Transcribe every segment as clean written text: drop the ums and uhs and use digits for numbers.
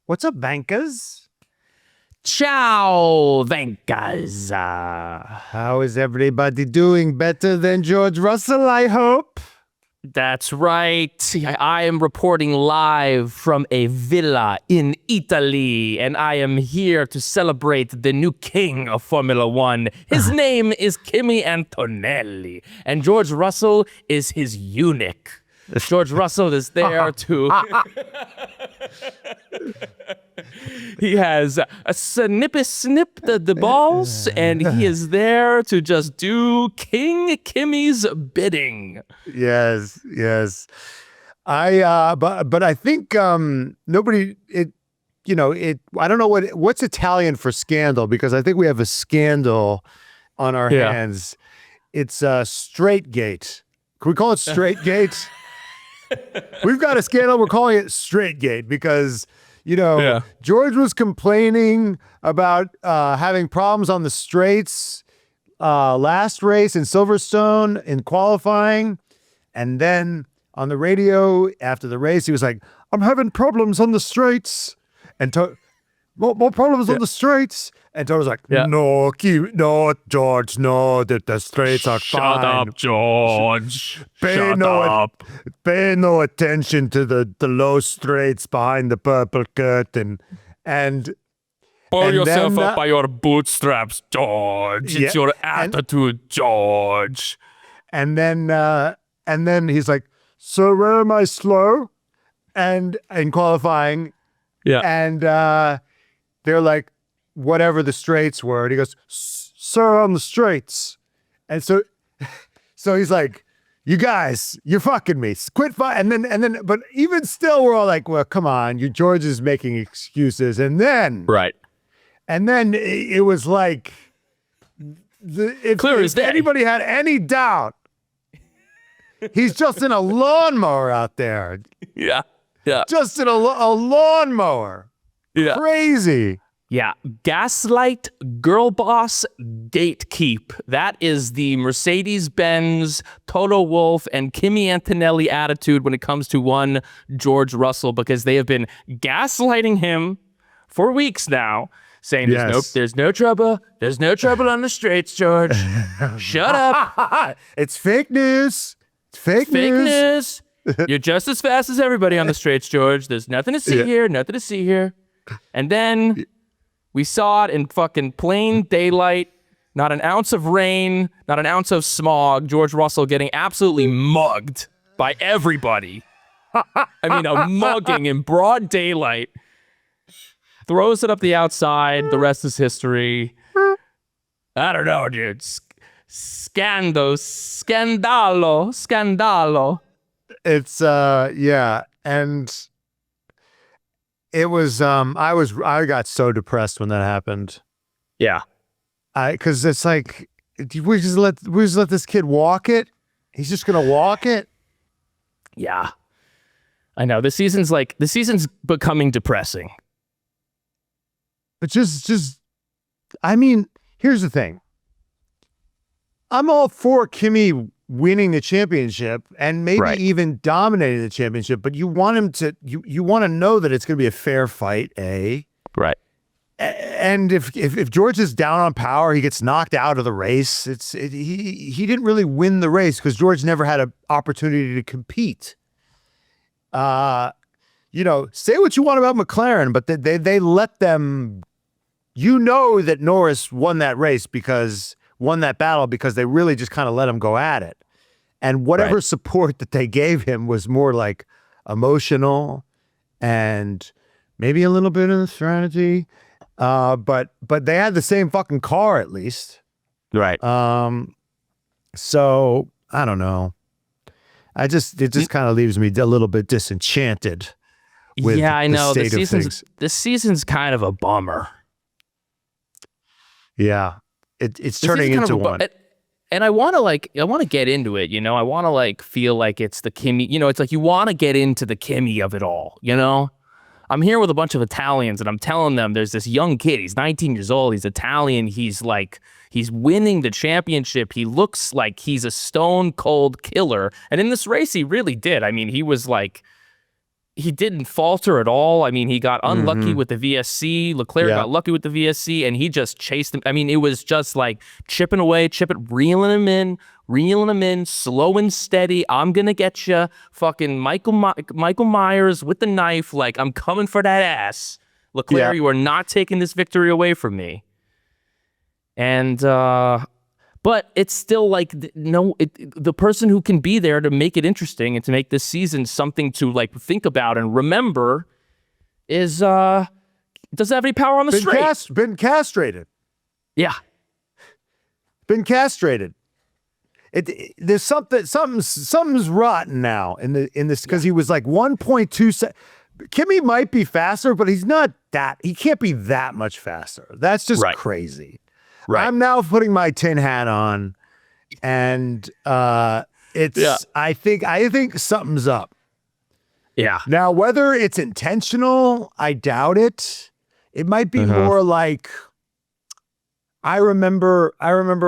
What's up, Vankas? Ciao, Venkas. How is everybody doing? Better than George Russell, I hope. That's right. I am reporting live from a villa in Italy, and I am here to celebrate the new king of Formula One. His name is Kimi Antonelli, and George Russell is his eunuch. George Russell is there to... He has a snip the balls, and he is there to just do King Kimmy's bidding. Yes. But I think nobody I don't know what's Italian for scandal, because I think we have a scandal on our hands. It's straight gate. Can we call it straight gate? We've got a scandal. We're calling it straight gate because, George was complaining about having problems on the straights last race in Silverstone in qualifying. And then on the radio after the race, he was like, I'm having problems on the straights. And more problems on the straights. And George was like, no, George, no, the straights are fine. Shut up, George. Shut up. Pay no attention to the low straights behind the purple curtain. And pull yourself up by your bootstraps, George. It's your attitude, George. And then he's like, so where am I slow? And in qualifying. Yeah. And they're like, whatever the straights were. And he goes, sir, on the straights. And so he's like, you guys, you're fucking me. Quit fighting. And then, but even still, we're all like, well, come on. George is making excuses. And then. Right. And then it was like, if anybody had any doubt, he's just in a lawnmower out there. Yeah. Just in a lawnmower. Yeah. Crazy. Yeah. Gaslight, girl boss, gatekeep. That is the Mercedes-Benz, Toto Wolff, and Kimi Antonelli attitude when it comes to one George Russell, because they have been gaslighting him for weeks now, saying there's no trouble on the straights, George. Shut up. It's fake news. It's fake news. You're just as fast as everybody on the straights, George. There's nothing to see here. And then we saw it in fucking plain daylight. Not an ounce of rain, not an ounce of smog. George Russell getting absolutely mugged by everybody. I mean, a mugging in broad daylight. Throws it up the outside. The rest is history. I don't know, dude. Scandalo. It's and it was I got so depressed when that happened. Yeah. Because it's like we just let this kid walk it. He's just gonna walk it. Yeah. I know. The season's becoming depressing. But just I mean, here's the thing. I'm all for Kimi winning the championship and maybe even dominating the championship, but you want him to, you want to know that it's going to be a fair fight, Right. And if George is down on power, he gets knocked out of the race. He didn't really win the race because George never had an opportunity to compete. Say what you want about McLaren, but they let them, that Norris won that battle because they really just kind of let him go at it. And whatever support that they gave him was more like emotional and maybe a little bit of strategy. But they had the same fucking car at least. Right. So I don't know. It just kind of leaves me a little bit disenchanted with I know. the state of things. This season's kind of a bummer. Yeah. It's turning into one. And I want to get into it, I want to feel like it's the Kimi, it's like you want to get into the Kimi of it all, I'm here with a bunch of Italians and I'm telling them there's this young kid, he's 19 years old, he's Italian, he's winning the championship, he looks like he's a stone cold killer. And in this race, he really did. I mean, he he didn't falter at all. I mean, he got unlucky with the VSC. Leclerc got lucky with the VSC, and he just chased him. I mean, it was just like chipping away, reeling him in, slow and steady. I'm gonna get you, fucking Michael Myers with the knife. Like, I'm coming for that ass, Leclerc. You are not taking this victory away from me. And but it's still like, the person who can be there to make it interesting and to make this season something to like think about and remember is doesn't have any power on the straight. Been castrated. Yeah. Been castrated. There's something's rotten now in this, because he was like 1.2 Kimi might be faster, but he's not that. He can't be that much faster. That's just crazy. Right. I'm now putting my tin hat on, and it's I think something's up. Yeah. Now, whether it's intentional, I doubt it. It might be more like, I remember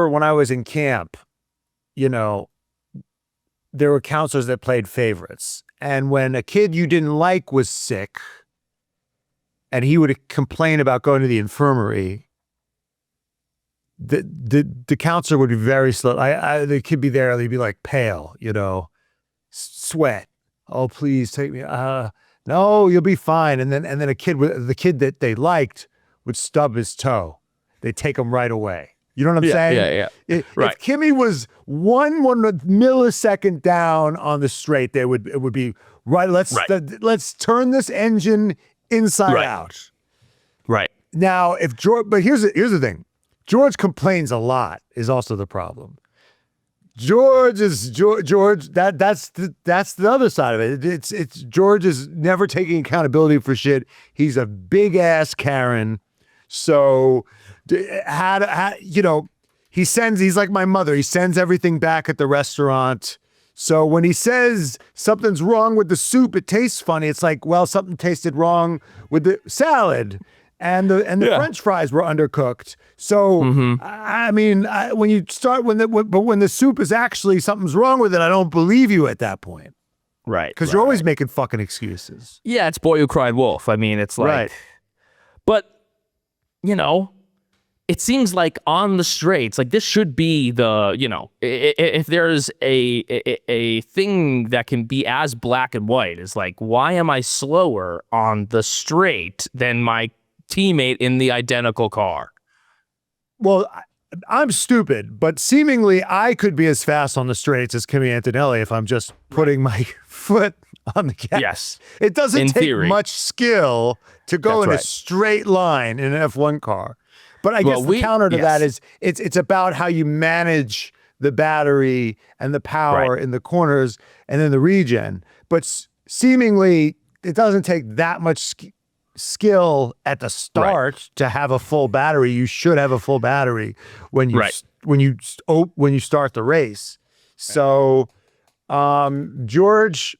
when I was in camp, you know, there were counselors that played favorites. And when a kid you didn't like was sick and he would complain about going to the infirmary, the counselor would be very slow. The kid be there, they'd be like pale, you know, sweat. Oh, please take me. No, you'll be fine. And then the kid that they liked would stub his toe. They'd take him right away. You know what I'm saying? Yeah. If Kimi was one millisecond down on the straight, it would be right. Let's turn this engine inside out. Right. Now, if George, but here's the thing. George complains a lot is also the problem. George. That's the other side of it. It's George is never taking accountability for shit. He's a big ass Karen. So, you know, he's like my mother. He sends everything back at the restaurant. So when he says something's wrong with the soup, it tastes funny. It's like, well, something tasted wrong with the salad. And the French fries were undercooked. So I mean, when the soup is actually something's wrong with it, I don't believe you at that point, right? Because you're always making fucking excuses. Yeah, it's boy who cried wolf. I mean, it's like, but you know, it seems like on the straights, like this should be the, you know, if there's a thing that can be as black and white, is like, why am I slower on the straight than my teammate in the identical car? Well, I'm stupid, but seemingly I could be as fast on the straights as Kimi Antonelli if I'm just putting my foot on the gas. Yes. It doesn't in take theory. much skill to go in a straight line in an F1 car. But I guess the counter to that is it's about how you manage the battery and the power in the corners and then the regen. But seemingly it doesn't take that much skill at the start to have a full battery. You should have a full battery when you start the race. So George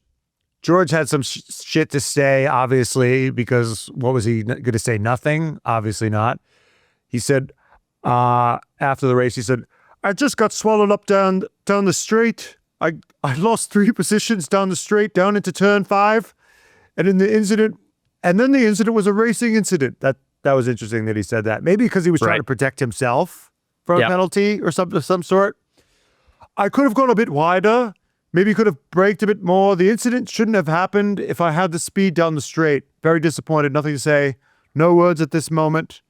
had some shit to say, obviously, because what was he going to say? Nothing? Obviously not. He said after the race, he said, "I just got swallowed up down the straight. I lost 3 positions down the straight, down into turn 5, and then the incident was a racing incident." That was interesting that he said that. Maybe because he was trying to protect himself from a penalty or some sort. "I could have gone a bit wider. Maybe could have braked a bit more. The incident shouldn't have happened if I had the speed down the straight. Very disappointed. Nothing to say. No words at this moment."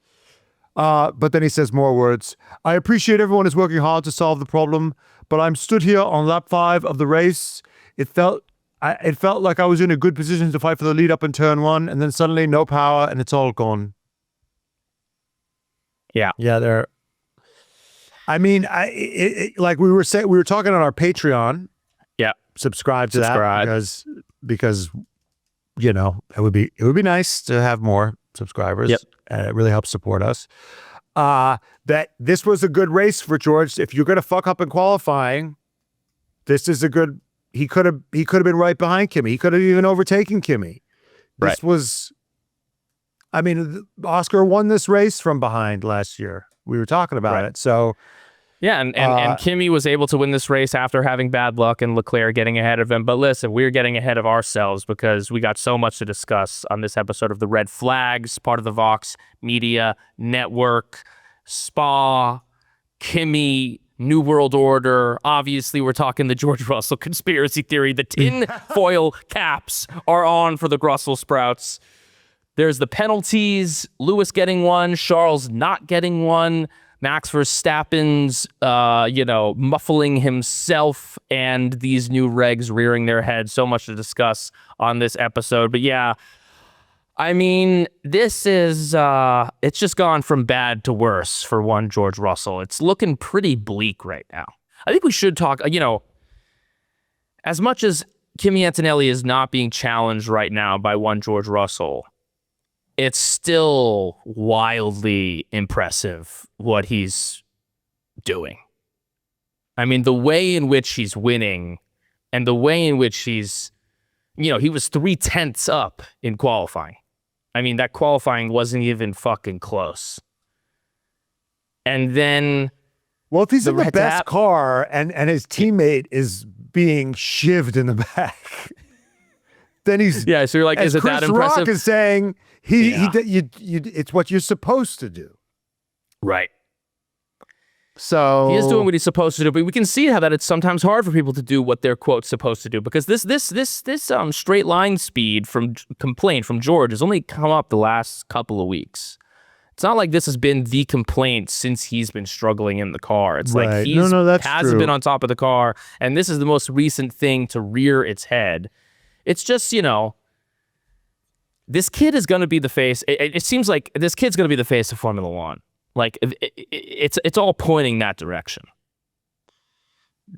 But then he says more words. "I appreciate everyone is working hard to solve the problem, but I'm stood here on lap 5 of the race. It felt like I was in a good position to fight for the lead up in turn 1, and then suddenly no power, and it's all gone." Yeah. I mean, like we were talking on our Patreon. Yeah. Subscribe to that because you know, it would be nice to have more subscribers. Yep. It really helps support us. That this was a good race for George. If you're going to fuck up in qualifying, this is a good. He could have been right behind Kimi. He could have even overtaken Kimi. This was. I mean, Oscar won this race from behind last year. We were talking about it. So, Yeah, and Kimi was able to win this race after having bad luck and Leclerc getting ahead of him. But listen, we're getting ahead of ourselves because we got so much to discuss on this episode of The Red Flags, part of the Vox Media Network. Spa, Kimi, New World Order. Obviously, we're talking the George Russell conspiracy theory. The tin foil caps are on for the Brussels sprouts. There's the penalties, Lewis getting one, Charles not getting one, Max Verstappen's, muffling himself, and these new regs rearing their head. So much to discuss on this episode. But yeah, I mean, this is, it's just gone from bad to worse for one George Russell. It's looking pretty bleak right now. I think we should talk, as much as Kimi Antonelli is not being challenged right now by one George Russell, it's still wildly impressive what he's doing. I mean, the way in which he's winning and the way in which he's, he was 0.3 up in qualifying. I mean, that qualifying wasn't even fucking close. And then... Well, if he's in the best car and his teammate is being shivved in the back, then he's... Yeah, so you're like, is it Chris that impressive? Rock is saying... it's what you're supposed to do. Right. So he is doing what he's supposed to do, but we can see how that it's sometimes hard for people to do what they're quote supposed to do, because this straight line speed from complaint from George has only come up the last couple of weeks. It's not like this has been the complaint since he's been struggling in the car. It's right. like he hasn't been on top of the car, and this is the most recent thing to rear its head. It's just, this kid is going to be the face. It seems like this kid's going to be the face of Formula One. Like, it's all pointing that direction.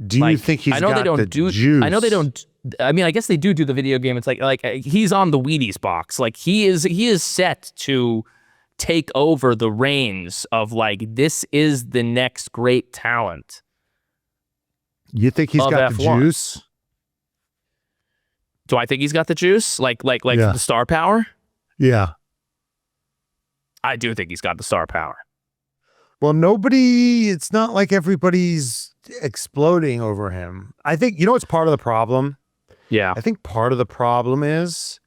Do you think he's got the juice? I know they don't. I mean, I guess they do the video game. It's like he's on the Wheaties box. Like, he is set to take over the reins of, like, this is the next great talent. You think he's got F1. The juice? Do I think he's got the juice? Like the star power? Yeah. I do think he's got the star power. Well, it's not like everybody's exploding over him. I think, what's part of the problem? Yeah. I think part of the problem is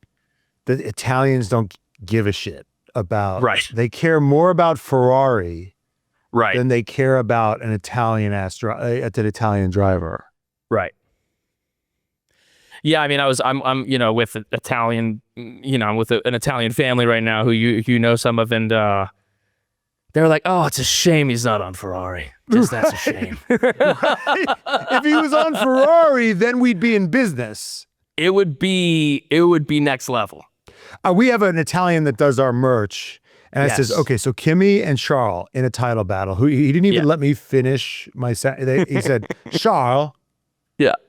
that Italians don't give a shit about. Right. They care more about Ferrari than they care about an Italian driver. Right. Yeah, I mean, I'm with an Italian, I'm with an Italian family right now who you know some of, and they're like, oh, it's a shame he's not on Ferrari. Just that's a shame. Right? If he was on Ferrari, then we'd be in business. It would be next level. We have an Italian that does our merch, and it says, okay, so Kimi and Charles in a title battle. He didn't even let me finish my sentence. He said, Charles,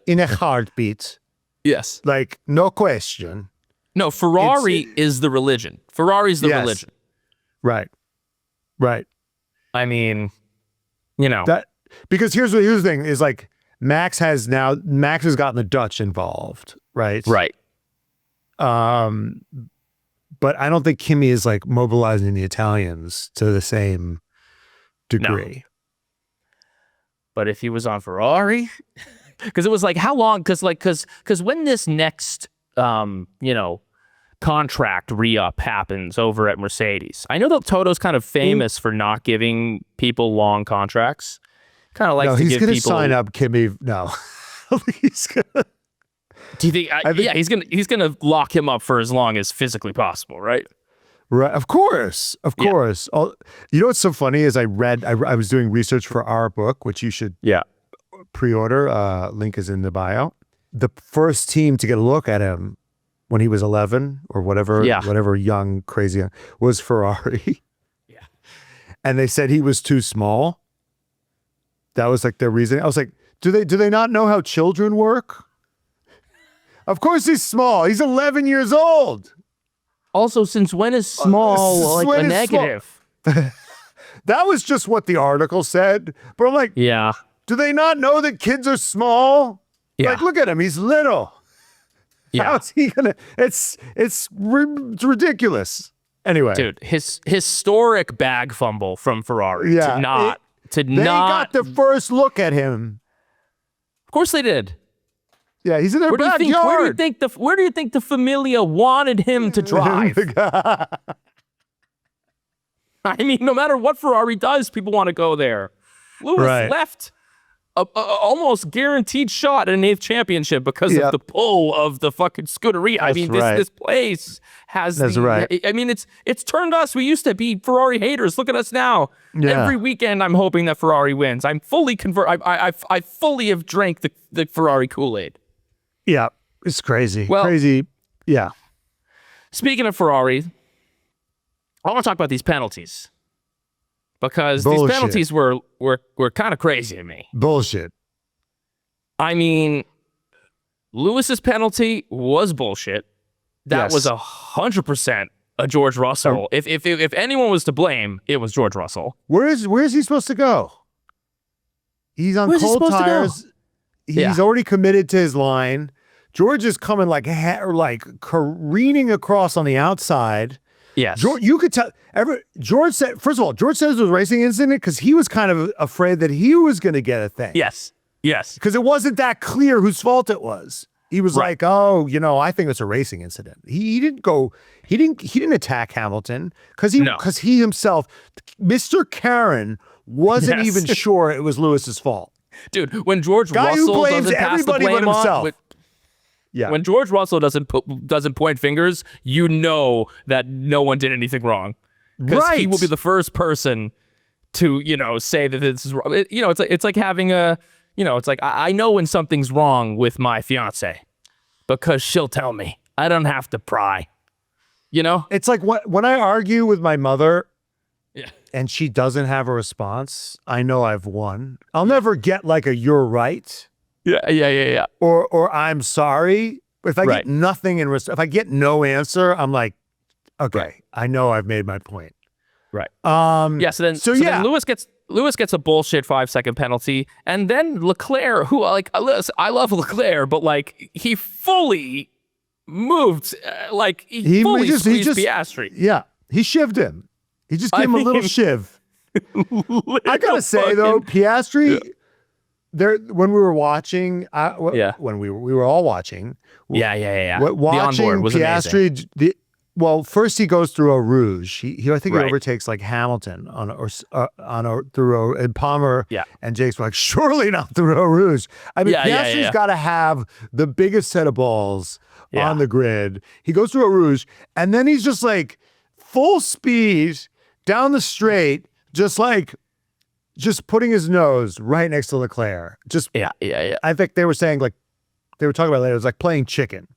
in a heartbeat. Yes. Like, no question. No, Ferrari is the religion. Ferrari's the religion. Right. I mean, that, because here's the thing is, like, Max has gotten the Dutch involved, right? Right. But I don't think Kimi is, like, mobilizing the Italians to the same degree. No. But if he was on Ferrari, because it was like, how long? Because when this next, contract re-up happens over at Mercedes, I know that Toto's kind of famous for not giving people long contracts. Kind of likes to give people. He's going to sign up Kimi. No, he's going to. Do you think? He's gonna lock him up for as long as physically possible, right? Right, of course. You know what's so funny is I was doing research for our book, which you should pre-order. Link is in the bio. The first team to get a look at him when he was 11 or whatever young crazy was Ferrari. Yeah, and they said he was too small. That was like their reason. I was like, do they not know how children work? Of course he's small. He's 11 years old. Also, since when is small a negative? That was just what the article said. But I'm like, do they not know that kids are small? Yeah. Like, look at him. He's little. Yeah. How's he gonna? It's ridiculous. Anyway, dude, his historic bag fumble from Ferrari to not to They not. got the first look at him. Of course they did. Yeah, he's in their backyard. Where do you think the Familia wanted him to drive? I mean, no matter what Ferrari does, people want to go there. Lewis left a almost guaranteed shot at an 8th championship because of the pull of the fucking Scuderia. I mean, this place has I mean, it's turned us. We used to be Ferrari haters. Look at us now. Yeah. Every weekend, I'm hoping that Ferrari wins. I'm fully I fully have drank the Ferrari Kool-Aid. Yeah, it's crazy. Crazy. Yeah. Speaking of Ferrari, I want to talk about these penalties. Because these penalties were kind of crazy to me. Bullshit. I mean, Lewis's penalty was bullshit. That was 100% a George Russell. If anyone was to blame, it was George Russell. Where is he supposed to go? He's on cold tires. He's already committed to his line. George is coming like careening across on the outside. Yes. You could tell. George said, first of all, George says it was a racing incident because he was kind of afraid that he was going to get a thing. Yes. Because it wasn't that clear whose fault it was. He was like, oh, I think it's a racing incident. He didn't attack Hamilton because he himself, Mr. Karen, wasn't even sure it was Lewis's fault. Dude, when George Russell doesn't pass the blame on, when George Russell doesn't point fingers, you know that no one did anything wrong. Because he will be the first person to, say that this is wrong. It's like having it's like I know when something's wrong with my fiance because she'll tell me. I don't have to pry. It's like when I argue with my mother and she doesn't have a response, I know I've won. I'll never get like a "you're right." Yeah. Or I'm sorry. If I get nothing if I get no answer, I'm like, okay, I know I've made my point. Right. So then Lewis gets a bullshit 5-second penalty, and then Leclerc, who I love Leclerc, but he fully moved, he fully squeezed Piastri. Yeah, he shivved him. He just gave him a little shiv. I gotta say though, Piastri. When we were watching, when we were all watching, watching the onboard was Piastri. Amazing. First he goes through a rouge. He overtakes like Hamilton and Palmer and Jake's were like, surely not through a rouge. I mean, Piastri's got to have the biggest set of balls on the grid. He goes through a rouge and then he's just like full speed down the straight, just putting his nose right next to Leclerc. I think they were saying they were talking about it later. It was like playing chicken.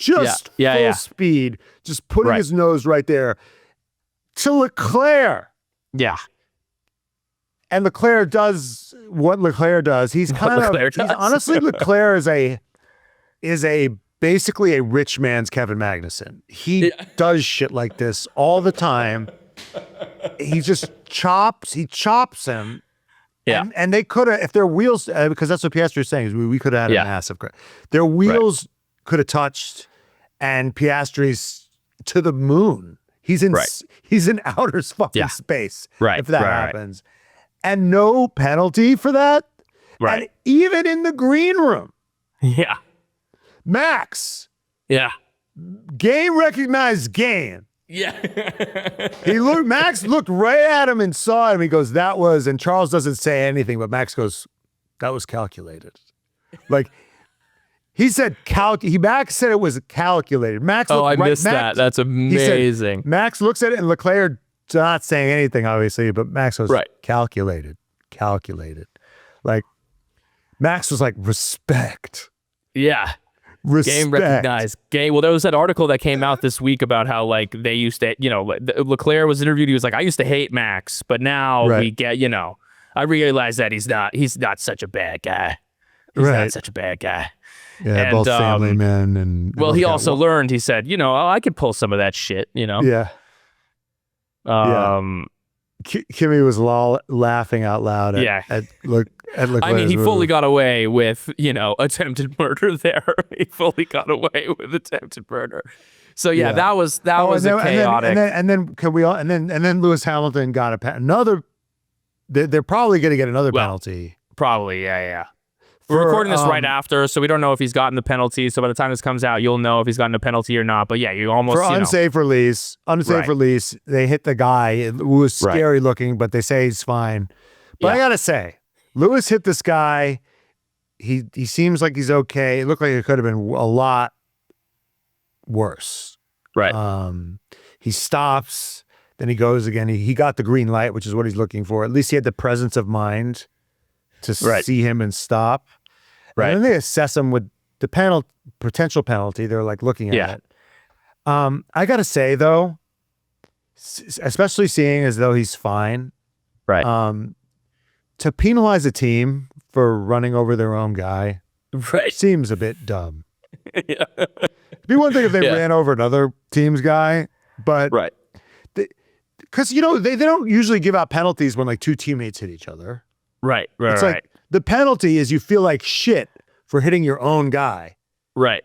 Full speed, just putting his nose right there to Leclerc. Yeah. And Leclerc does what Leclerc does. He's honestly, Leclerc is basically a rich man's Kevin Magnussen. He does shit like this all the time. He just chops him. Yeah. And they could have, if their wheels, because that's what Piastri is saying, is we could have had a massive crash. Their wheels could have touched, and Piastri's to the moon. He's in outer fucking space if that happens. And no penalty for that. Right. And even in the green room. Yeah. Max. Yeah. Game recognized game. Yeah. Max looked right at him and saw him. He goes, that was, and Charles doesn't say anything, but Max goes, that was calculated. He said, Max said it was calculated. Max. I missed that. That's amazing. Max looks at it and Leclerc not saying anything, obviously, but Max goes, calculated. Max was like, respect. Yeah. Respect. Game recognized. Well, there was that article that came out this week about how they used to, Leclerc was interviewed. He was like, I used to hate Max, but now we get, I realize that he's not such a bad guy. He's not such a bad guy. Yeah, and, both family men. And he also learned, he said, I could pull some of that shit, Yeah. Kimi was laughing out loud at Leclerc. I mean, he fully got away with, attempted murder there. He fully got away with attempted murder. So that was chaotic. And then Lewis Hamilton got another they're probably going to get another penalty. Probably, yeah. We're recording this right after, so we don't know if he's gotten the penalty. So by the time this comes out, you'll know if he's gotten a penalty or not. But yeah, you almost for unsafe release. Release. They hit the guy who was scary looking, but they say he's fine. But I gotta say, Lewis hit this guy. He seems like he's okay. It looked like it could have been a lot worse. Right. He stops, then he goes again. He got the green light, which is what he's looking for. At least he had the presence of mind to see him and stop. Right. And then they assess him with the potential penalty. They're like looking at it. I got to say, though, especially seeing as though he's fine. Right. To penalize a team for running over their own guy seems a bit dumb. It'd be one thing if they ran over another team's guy, but because, they don't usually give out penalties when like two teammates hit each other. Right. It's like the penalty is you feel like shit for hitting your own guy. Right.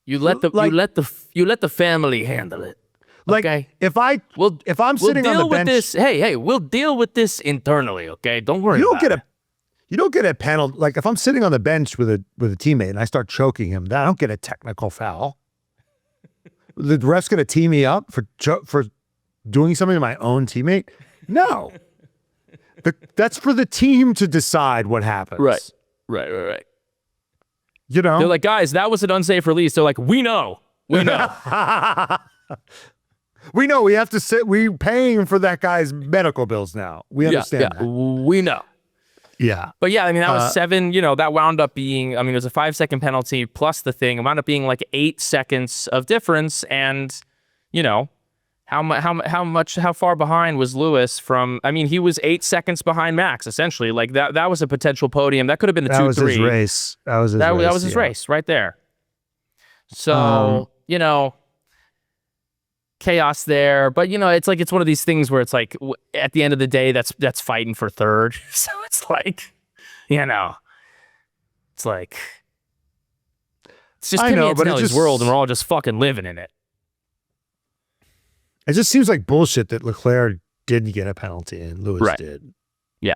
You let the family handle it. Like if I'm sitting on the bench, we'll deal with this internally. Okay, don't worry. You don't get a penalty. Like if I'm sitting on the bench with a teammate and I start choking him, I don't get a technical foul. The ref's gonna tee me up for doing something to my own teammate. No. That's for the team to decide what happens. Right. They're like, guys, that was an unsafe release. They're like, we know. We know we have to sit. We're paying for that guy's medical bills now. We understand that. We know. Yeah. But yeah, I mean, that was 7, that wound up being, I mean, it was a 5-second penalty plus the thing. It wound up being like 8 seconds of difference. And, how far behind was Lewis from, I mean, he was 8 seconds behind Max, essentially. Like that was a potential podium. That could have been a 2-3. That was his race. That was his race right there. So, chaos there. But, it's one of these things where it's like, at the end of the day, that's fighting for third. So it's like, it's like, it's just Kimi Antonelli's world and we're all just fucking living in it. It just seems like bullshit that Leclerc didn't get a penalty and Lewis did. Yeah.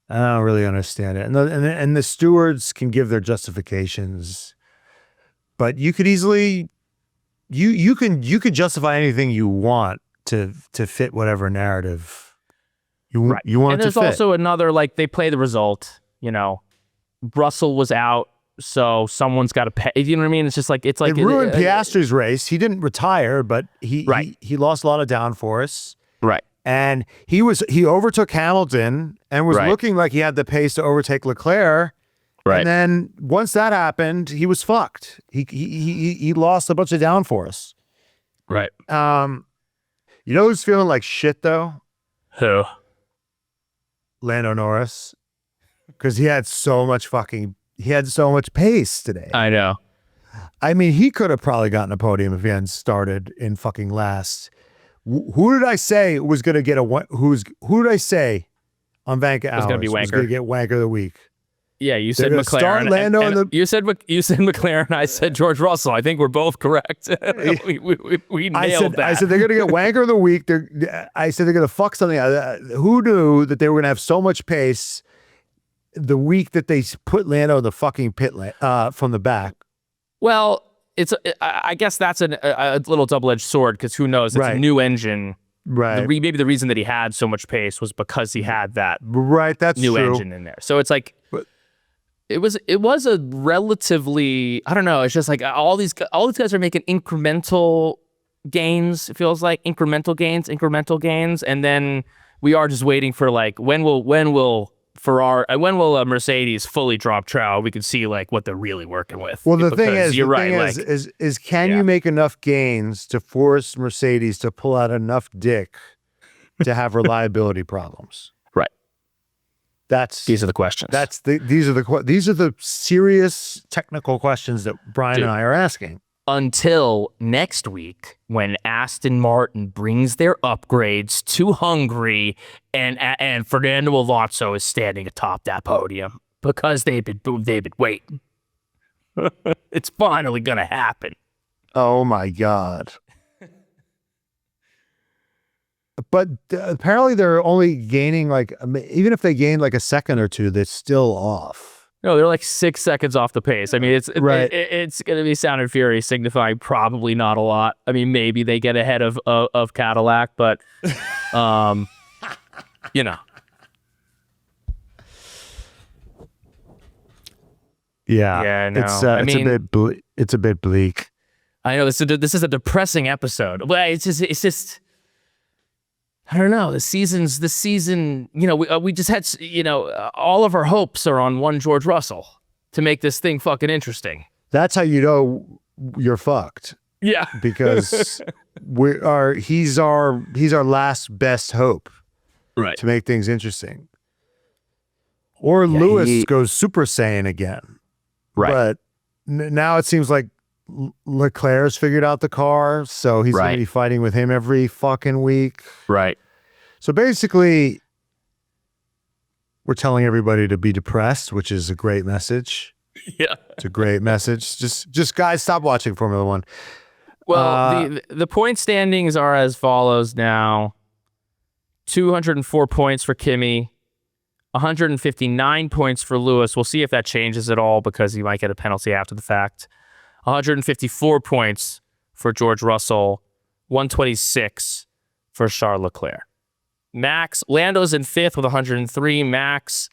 I don't really understand it. And the stewards can give their justifications, but you could easily, you could justify anything you want to fit whatever narrative you want it to fit. And there's also another, like, they play the result, Russell was out. So someone's got to pay. You know what I mean? It's just like, it ruined Piastri's race. He didn't retire, but he lost a lot of downforce. Right. And he overtook Hamilton and was looking like he had the pace to overtake Leclerc. Right. And then once that happened, he was fucked. He lost a bunch of downforce. Right. Who's feeling like shit though? Who? Lando Norris. Because he had so much pace today. I know. I mean, he could have probably gotten a podium if he hadn't started in fucking last. Who did I say was going to get who did I say on Vanka Hours was going to get Wanker of the Week? Yeah, you said McLaren. You said McLaren. I said George Russell. I think we're both correct. we nailed that. I said they're going to get Wanker of the Week. I said they're going to fuck something out. Who knew that they were going to have so much pace the week that they put Lando in the fucking pit lane from the back? Well, I guess that's a little double-edged sword because who knows? It's a new engine. Right. Maybe the reason that he had so much pace was because he had that that's new true. engine in there. So it's like it was a relatively, I don't know. It's just like all these guys are making incremental gains. It feels like incremental gains, and then we are just waiting for like when will a Mercedes fully drop trowel? We can see like what they're really working with. Well, the thing is, can you make enough gains to force Mercedes to pull out enough dick to have reliability problems? Right. These are the questions. These are the serious technical questions that Brian and I are asking. Until next week, when Aston Martin brings their upgrades to Hungary, and Fernando Alonso is standing atop that podium because they've been waiting. It's finally gonna happen. Oh my God! But apparently they're only gaining like, even if they gain like a second or two, they're still off. No, they're like 6 seconds off the pace. I mean, it's Right. it's going to be Sound and Fury, signifying probably not a lot. I mean, maybe they get ahead of Cadillac, but you know. Yeah, no. It's a bit bleak. I know this is a depressing episode. Well, it's just I don't know. The season. You know, we just had all of our hopes are on one George Russell to make this thing fucking interesting. That's how you know you're fucked. Yeah, because he's our last best hope, right, to make things interesting. Or Lewis goes Super Saiyan again, right? But now it seems like Leclerc's figured out the car, so he's going to be fighting with him every fucking week. Right. So basically, we're telling everybody to be depressed, which is a great message. Yeah. It's a great message. Just guys, stop watching Formula One. Well, the point standings are as follows now. 204 points for Kimi, 159 points for Lewis. We'll see if that changes at all because he might get a penalty after the fact. 154 points for George Russell, 126 for Charles Leclerc. Lando's in 5th with 103. Max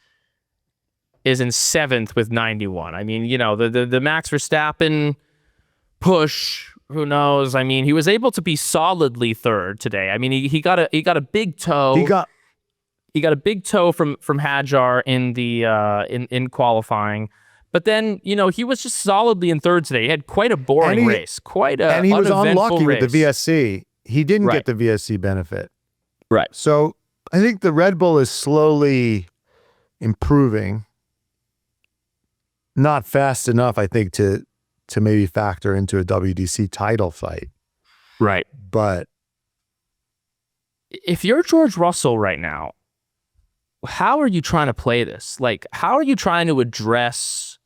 is in 7th with 91. I mean, the Max Verstappen push, who knows? I mean, he was able to be solidly 3rd today. I mean, he got a big toe. He got a big toe from Hadjar in the in qualifying. But then, he was just solidly in 3rd today. He had quite a boring race, and he was unlucky with the VSC. He didn't get the VSC benefit. Right. So I think the Red Bull is slowly improving. Not fast enough, I think, to maybe factor into a WDC title fight. Right. But if you're George Russell right now, how are you trying to play this? Like, how are you trying to address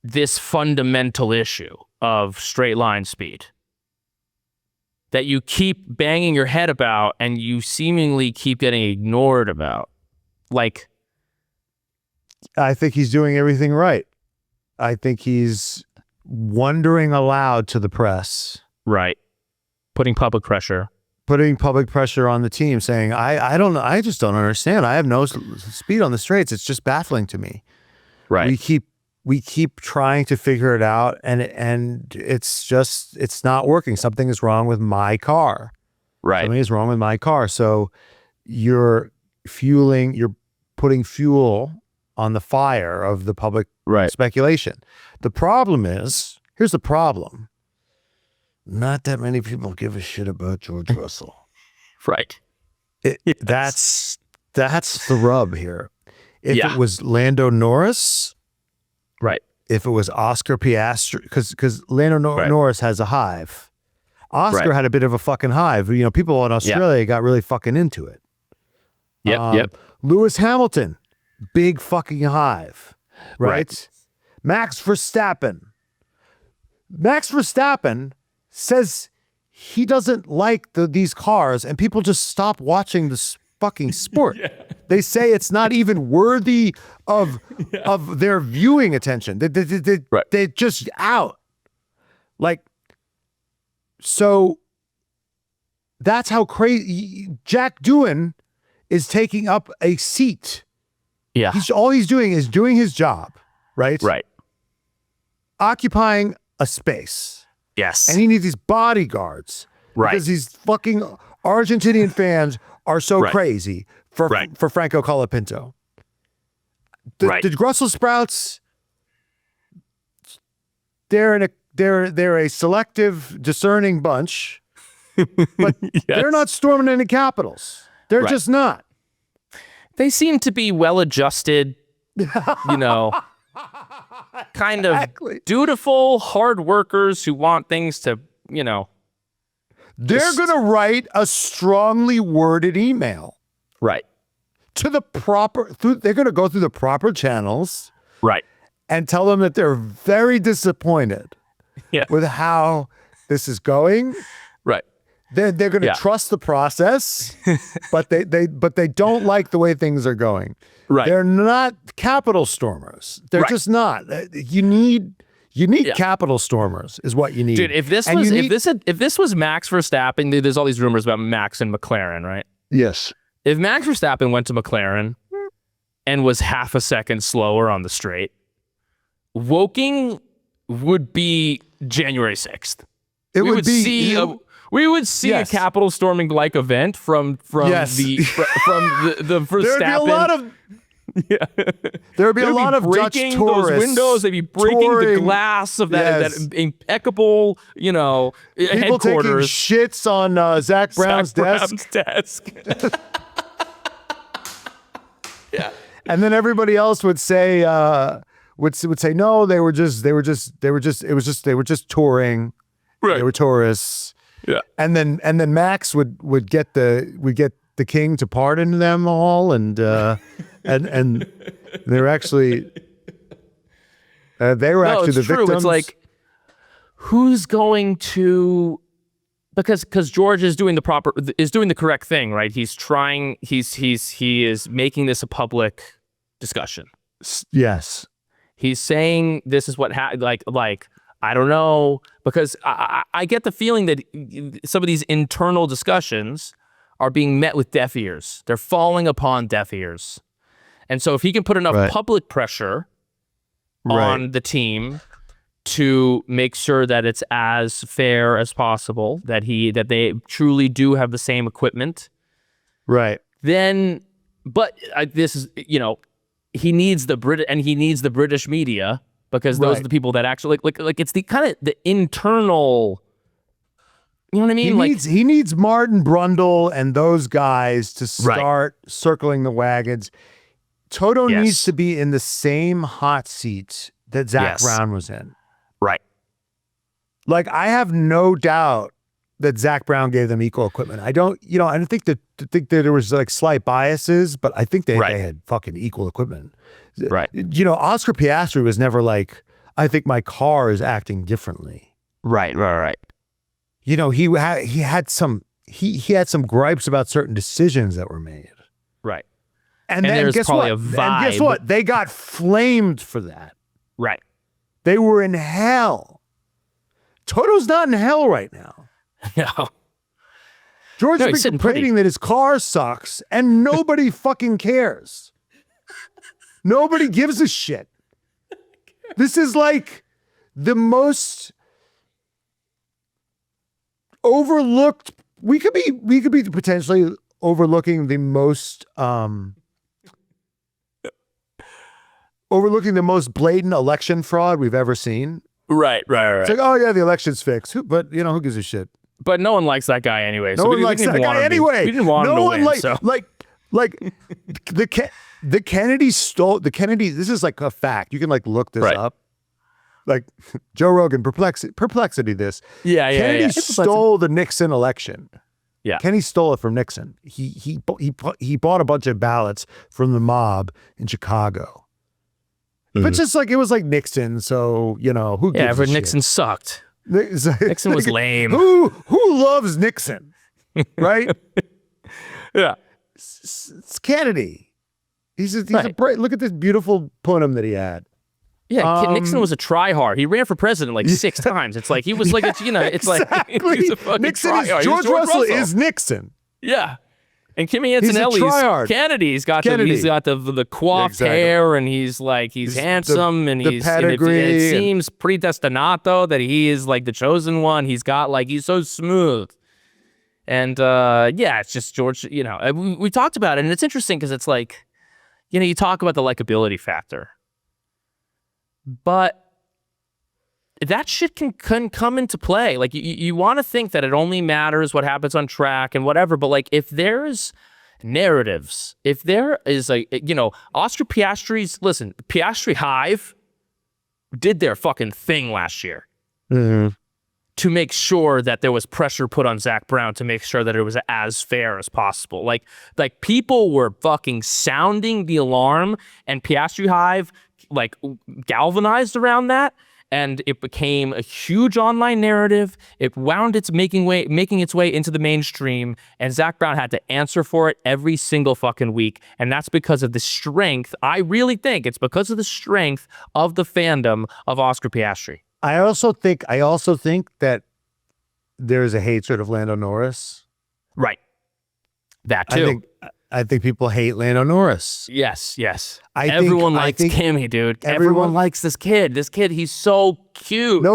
this fundamental issue of straight line speed that you keep banging your head about and you seemingly keep getting ignored about? Like, I think he's doing everything right. I think he's wondering aloud to the press. Right. Putting public pressure on the team, saying, I don't know, I just don't understand. I have no speed on the straights. It's just baffling to me. Right. We keep trying to figure it out, and it's not working. Something is wrong with my car. Right. Something is wrong with my car. So you're putting fuel on the fire of the public speculation. The problem is, here's the problem. Not that many people give a shit about George Russell. Right. That's the rub here. If it was Lando Norris, right. If it was Oscar Piastri, because Lando Norris has a hive. Oscar had a bit of a fucking hive. People in Australia got really fucking into it. Yep. Lewis Hamilton, big fucking hive. Right? Max Verstappen says he doesn't like these cars, and people just stop watching this fucking sport. They say it's not even worthy of their viewing attention. They're just out. Like, so that's how crazy Jack Doohan is taking up a seat. Yeah. All he's doing is doing his job, right? Right. Occupying a space. Yes. And he needs these bodyguards. Right. Because these fucking Argentinian fans are so crazy for Franco Colapinto. The Brussels sprouts, they're a selective, discerning bunch, but they're not storming any capitals. They're just not. They seem to be well-adjusted, kind of dutiful, hard workers who want things to, They're going to write a strongly worded email. Right. To the they're going to go through the proper channels. Right. And tell them that they're very disappointed with how this is going. Right. They're going to trust the process, but they don't like the way things are going. Right. They're not capital stormers. They're just not. You need capital stormers is what you need. Dude, if this was Max Verstappen, there's all these rumors about Max and McLaren, right? Yes. If Max Verstappen went to McLaren and was half a second slower on the straight, Woking would be January 6th. We would see a capital storming like event from the Verstappen. There'd be a lot of there'd be a lot of breaking Dutch tourists. Those windows. They'd be breaking the glass of that impeccable, people headquarters. Taking shits on Zach Brown's desk. Yeah, and then everybody else would say would say no, they were just touring. Right. They were tourists. Yeah. And then Max would get the king to pardon them all, and they were actually the true. victims. It's like, who's going to, because George is doing the correct thing, right? He is making this a public discussion. Yes. He's saying this is what I don't know, because I get the feeling that some of these internal discussions are being met with deaf ears. They're falling upon deaf ears. And so if he can put enough public pressure on the team to make sure that it's as fair as possible, that they truly do have the same equipment, right? Then, but this is, he needs the British media, because those are the people that actually like it's the kind of the internal, you know what I mean? He needs Martin Brundle and those guys to start circling the wagons. Toto needs to be in the same hot seat that Zach Brown was in. Right. Like, I have no doubt that Zach Brown gave them equal equipment. I don't think that there was like slight biases, but I think they had fucking equal equipment. Right. Oscar Piastri was never like, I think my car is acting differently. Right. He had some gripes about certain decisions that were made. Right. And then there's guess probably what? a vibe. And guess what? They got flamed for that. Right. They were in hell. Toto's not in hell right now. No. George has been complaining that his car sucks, and nobody fucking cares. Nobody gives a shit. This is like the most overlooked. We could be potentially overlooking the most blatant election fraud we've ever seen. Right. It's like, oh yeah, the election's fixed. But who gives a shit? But no one likes that guy anyway. No one likes that guy anyway. We didn't want him to win. The Kennedys stole the Kennedy. This is like a fact. You can like look this up. Like Joe Rogan, perplexity. This. Kennedy stole the Nixon election. Yeah. Kenny stole it from Nixon. He bought a bunch of ballots from the mob in Chicago. Mm-hmm. But just like it was like Nixon, so who gives a shit? Nixon sucked. Nixon was lame. Who loves Nixon? Right? Yeah. It's Kennedy. He's a bright. Look at this beautiful poem that he had. Yeah, Nixon was a try-hard. He ran for president like 6 times. It's like he was like it's like he's a fucking Nixon try-hard. George Russell is Nixon. Yeah. And Kimi Antonelli's Kennedy's got the coiffed hair, and he's handsome, and he's it seems predestinato that he is like the chosen one. He's so smooth. And it's just George, we talked about it, and it's interesting because it's like, you talk about the likability factor. But that shit can come into play. Like you want to think that it only matters what happens on track and whatever, but like if there's narratives, if there is Oscar Piastri Hive did their fucking thing last year to make sure that there was pressure put on Zach Brown to make sure that it was as fair as possible. Like people were fucking sounding the alarm, and Piastri Hive galvanized around that. and it became a huge online narrative. It wound making its way into the mainstream, and Zach Brown had to answer for it every single fucking week. And that's because of the strength. I really think it's because of the strength of the fandom of Oscar Piastri. I also think that there's a hatred of Lando Norris. Right. That too. I think people hate Lando Norris. Yes. Everyone likes Kimi, dude. Everyone likes this kid. This kid, he's so cute. I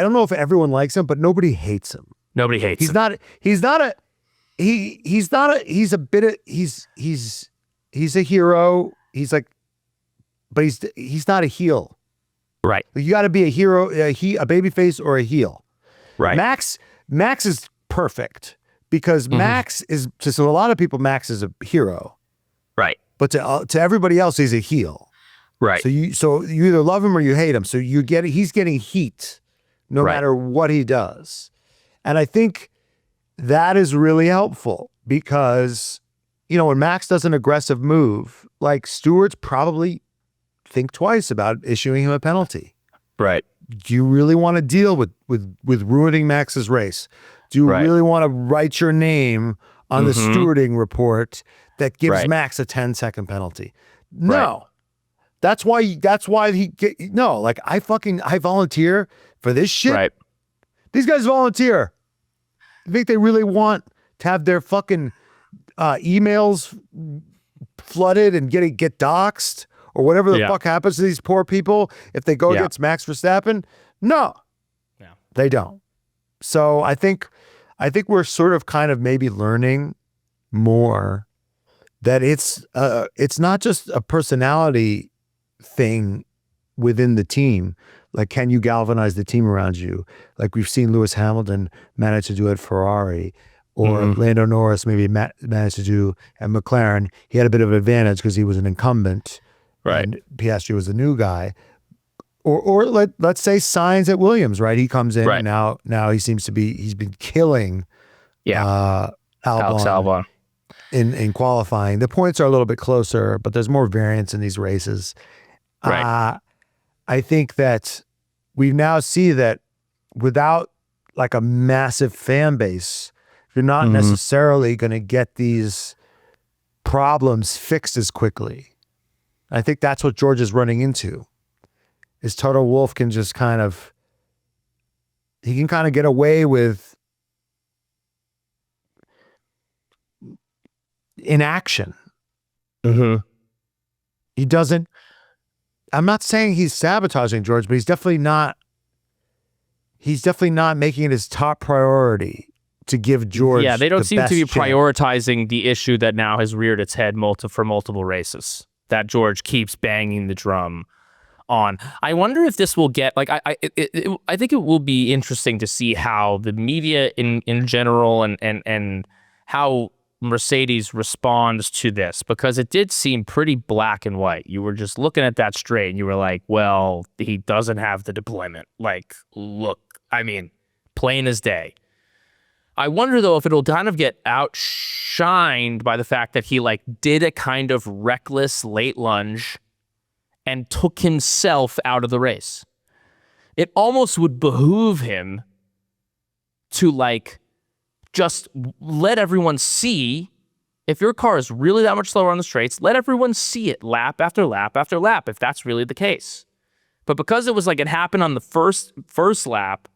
don't know if everyone likes him, but nobody hates him. Nobody hates him. He's a hero. But he's not a heel. Right. You got to be a hero, a babyface or a heel. Right. Max is perfect because Max is, to a lot of people, Max is a hero. Right. But to everybody else, he's a heel. Right. So you either love him or you hate him. So he's getting heat no matter what he does. And I think that is really helpful because, when Max does an aggressive move, like stewards probably think twice about issuing him a penalty. Right. Do you really want to deal with ruining Max's race? Do you really want to write your name on the stewarding report that gives Max a 10-second penalty? No. Right. That's why I volunteer for this shit. Right. These guys volunteer. You think they really want to have their fucking emails flooded and get doxxed? Or whatever the fuck happens to these poor people if they go against Max Verstappen? No, they don't. So I think we're sort of kind of maybe learning more that it's not just a personality thing within the team. Like, can you galvanize the team around you? Like we've seen Lewis Hamilton manage to do at Ferrari, or Lando Norris maybe managed to do at McLaren. He had a bit of an advantage because he was an incumbent. Right. And Piastri was a new guy. Or let's say Sainz at Williams, right? He comes in and now he seems to he's been killing Albon in qualifying. The points are a little bit closer, but there's more variance in these races. Right. I think that we now see that without like a massive fan base, you're not necessarily going to get these problems fixed as quickly. I think that's what George is running into. Is Toto Wolff can just kind of get away with inaction. He doesn't. I'm not saying he's sabotaging George, but he's definitely not making it his top priority to give George. Yeah, they don't seem to be chance. prioritizing the issue that now has reared its head for multiple races. That George keeps banging the drum on. I wonder if this will get I think it will be interesting to see how the media in general and how Mercedes responds to this, because it did seem pretty black and white. You were just looking at that straight and you were like, well, he doesn't have the deployment. Like, look, I mean, plain as day. I wonder, though, if it'll kind of get outshined by the fact that he did a kind of reckless late lunge and took himself out of the race. It almost would behoove him to just let everyone see, if your car is really that much slower on the straights, let everyone see it lap after lap after lap, if that's really the case. But because it was it happened on the first lap,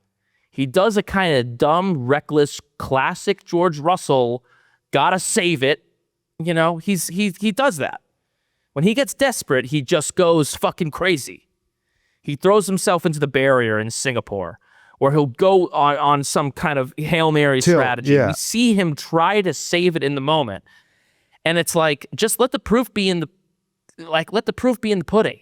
he does a kind of dumb, reckless, classic George Russell, gotta save it. He does that. When he gets desperate, he just goes fucking crazy. He throws himself into the barrier in Singapore, or he'll go on some kind of Hail Mary strategy. Yeah. We see him try to save it in the moment. And it's just let the proof be in the pudding.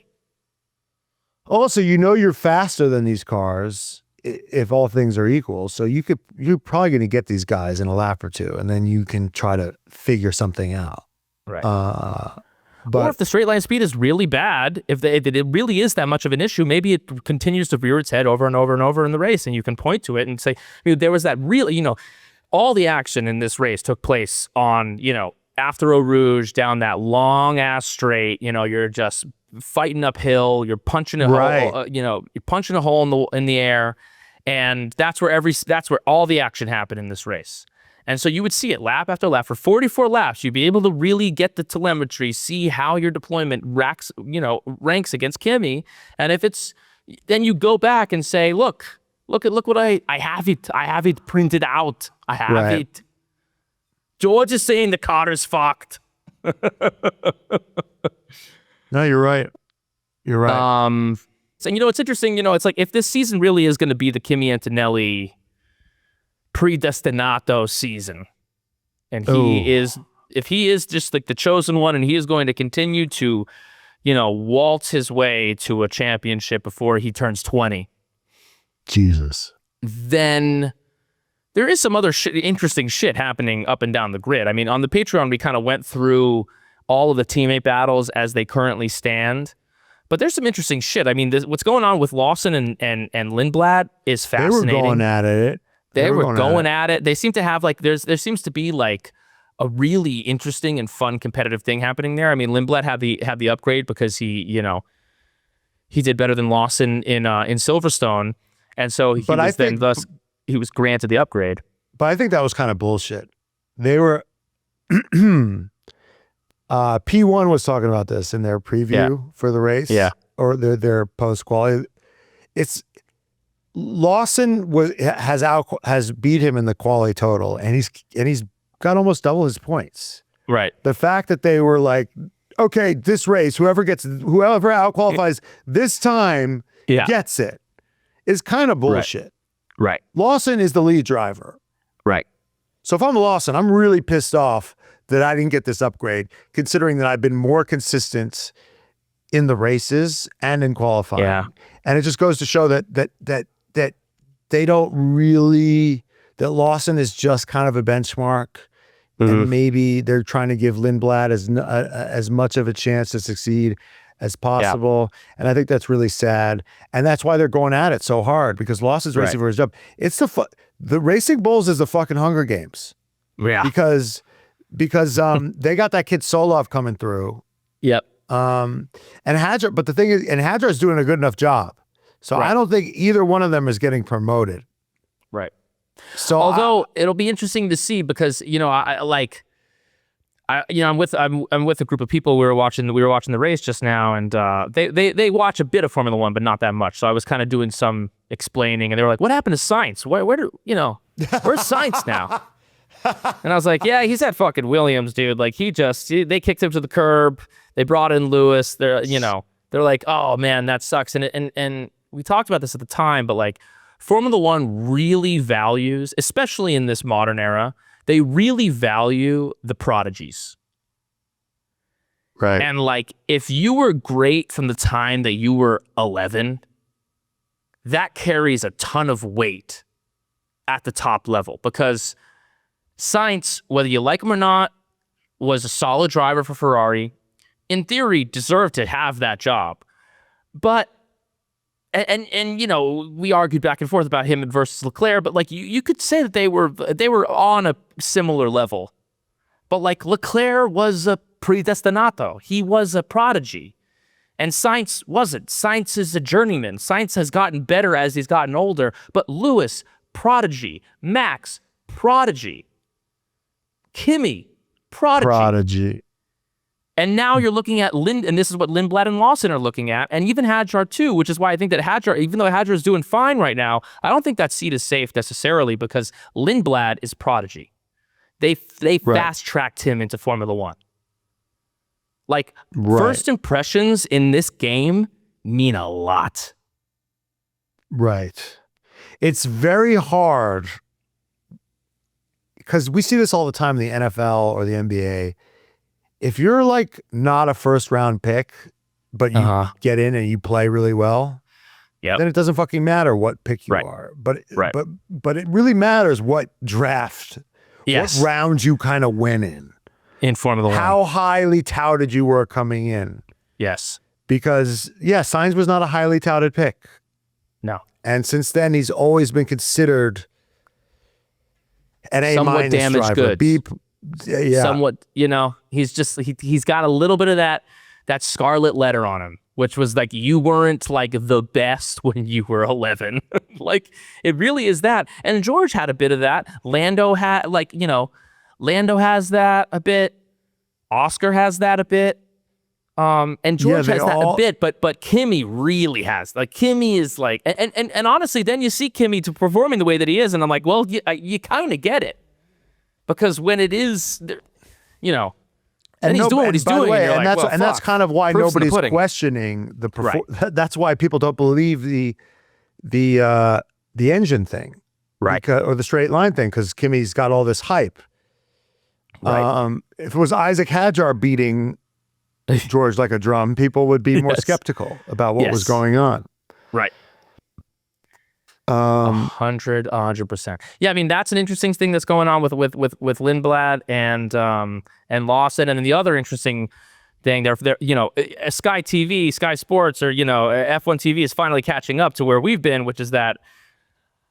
Also, you're faster than these cars if all things are equal. So you're probably going to get these guys in a lap or two, and then you can try to figure something out. Right. Or if the straight line speed is really bad, if it really is that much of an issue, maybe it continues to rear its head over and over and over in the race, and you can point to it and say, there was that really, all the action in this race took place on, after Eau Rouge down that long ass straight, you're just fighting uphill, you're punching a hole, you're punching a hole in the air, and that's where all the action happened in this race. And so you would see it lap after lap for 44 laps. You'd be able to really get the telemetry, see how your deployment ranks against Kimi, and if it's, then you go back and say, look what I have it printed out. I have it. George is saying the car is fucked. No, you're right. You're right. So, it's interesting, it's like if this season really is going to be the Kimi Antonelli predestinato season, and if he is just like the chosen one and he is going to continue to, waltz his way to a championship before he turns 20. Jesus. Then there is some other interesting shit happening up and down the grid. I mean, on the Patreon, we kind of went through all of the teammate battles as they currently stand. But there's some interesting shit. I mean, what's going on with Lawson and Lindblad is fascinating. They were going at it. They were going at it. They seem to have there seems to be like a really interesting and fun competitive thing happening there. I mean, Lindblad had the upgrade because he did better than Lawson in Silverstone, and so he was granted the upgrade. But I think that was kind of bullshit. They were P1 was talking about this in their preview for the race, or their post quali. It's Lawson has beat him in the quali total, and he's got almost double his points. Right. The fact that they were like, okay, this race, whoever out qualifies this time gets it, is kind of bullshit. Right. Lawson is the lead driver. Right. So if I'm Lawson, I'm really pissed off that I didn't get this upgrade, considering that I've been more consistent in the races and in qualifying. Yeah. And it just goes to show that they don't really, that Lawson is just kind of a benchmark. Mm-hmm. And maybe they're trying to give Lindblad as much of a chance to succeed as possible. Yeah. And I think that's really sad. And that's why they're going at it so hard, because Lawson's racing for his job. It's the Racing Bulls is the fucking Hunger Games. Yeah. Because they got that kid Solov coming through. Yep. And Hadjar, but the thing is, and Hadjar's doing a good enough job. So I don't think either one of them is getting promoted. Right. So although it'll be interesting to see, because I'm with a group of people. We were watching the race just now, and they watch a bit of Formula One, but not that much. So I was kind of doing some explaining, and they were like, "What where's Sainz now?" And I was like, "Yeah, he's at fucking Williams, dude. Like they kicked him to the curb. They brought in Lewis. They're like, oh man, that sucks." And we talked about this at the time, but like Formula One really values, especially in this modern era, they really value the prodigies. Right. And like, if you were great from the time that you were 11, that carries a ton of weight at the top level, because Sainz, whether you like him or not, was a solid driver for Ferrari. In theory, deserved to have that job. But and we argued back and forth about him versus Leclerc, but like you could say that they were on a similar level. But like Leclerc was a predestinato. He was a prodigy. And Sainz wasn't. Sainz is a journeyman. Sainz has gotten better as he's gotten older. But Lewis, prodigy. Max, prodigy. Kimi, prodigy. And now you're looking at and this is what Lindblad and Lawson are looking at, and even Hadjar too, which is why I think that Hadjar, even though Hadjar is doing fine right now, I don't think that seat is safe necessarily, because Lindblad is prodigy. They fast-tracked him into Formula One. Like, first impressions in this game mean a lot. Right. It's very hard, because we see this all the time in the NFL or the NBA. If you're like not a first round pick, but you get in and you play really well, then it doesn't fucking matter what pick you are. But it really matters what draft, what round you kind of win in Formula One. How highly touted you were coming in. Yes. Because Sainz was not a highly touted pick. No. And since then he's always been considered an A- somewhat damaged driver, goods. somewhat, he's got a little bit of that scarlet letter on him, which was like, you weren't like the best when you were 11. Like, it really is that. And George had a bit of that. Lando has that a bit. Oscar has that a bit. And George has that a bit, but Kimi really has. Like, Kimi is like, and honestly, then you see Kimi performing the way that he is, and I'm like, well, you kind of get it, because when it is, and he's doing what he's doing, and that's kind of why nobody's questioning the That's why people don't believe the engine thing, right, or the straight line thing, because Kimi's got all this hype. Right. If it was Isaac Hadjar beating George like a drum, people would be more skeptical about what was going on. Right. 100%. Yeah, I mean, that's an interesting thing that's going on with Lindblad and Lawson. And then the other interesting thing, they're Sky TV, Sky Sports, or F1 TV is finally catching up to where we've been, which is that,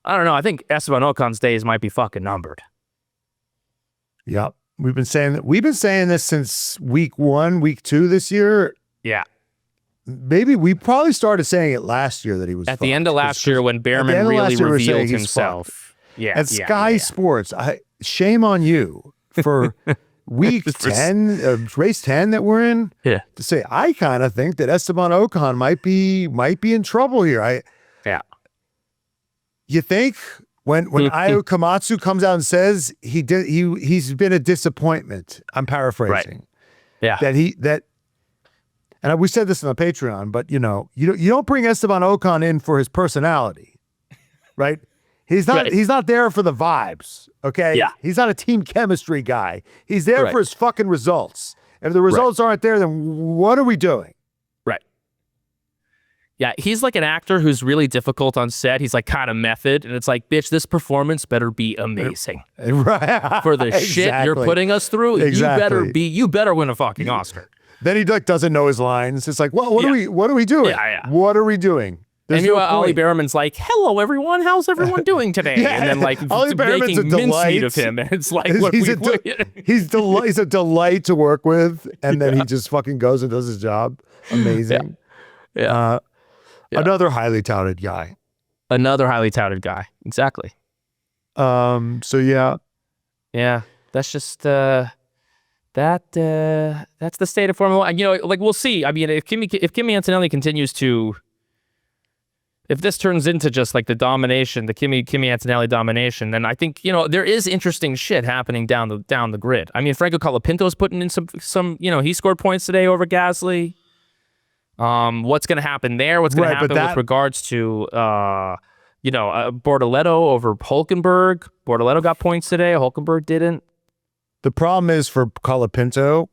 I don't know, I think Esteban Ocon's days might be fucking numbered. Yep. We've been saying this since week 1, week 2 this year. Yeah. Maybe we probably started saying it last year that he was at the end of last year when Behrman really revealed himself. Yeah. At Sky Sports, shame on you for week 10, race 10 that we're in. Yeah. To say, I kind of think that Esteban Ocon might be in trouble here. Yeah. You think? When Ayo Komatsu comes out and says he's been a disappointment, I'm paraphrasing. Right. Yeah. And we said this on the Patreon, but you don't bring Esteban Ocon in for his personality, right? He's not there for the vibes, okay? Yeah. He's not a team chemistry guy. He's there for his fucking results. If the results aren't there, then what are we doing? Yeah, he's like an actor who's really difficult on set. He's like kind of method, and it's like, bitch, this performance better be amazing. Right. For the shit you're putting us through, you better win a fucking Oscar. Then he doesn't know his lines. It's like, well, what are we doing? Yeah. What are we doing? There's and Ollie Behrman's like, hello, everyone. How's everyone doing today? And then like making mincemeat of him. And it's like, he's a delight to work with. And then he just fucking goes and does his job. Amazing. Yeah. Another highly touted guy. Exactly. So yeah. Yeah. That's just that's the state of Formula 1. Like, we'll see. I mean, if Kimi Antonelli continues to, if this turns into just like the domination, the Kimi Antonelli domination, then I think there is interesting shit happening down the grid. I mean, Franco Colapinto's putting in some he scored points today over Gasly. What's going to happen there? What's going to happen with regards to, Bortoletto over Hulkenberg? Bortoletto got points today. Hulkenberg didn't. The problem is for Colapinto,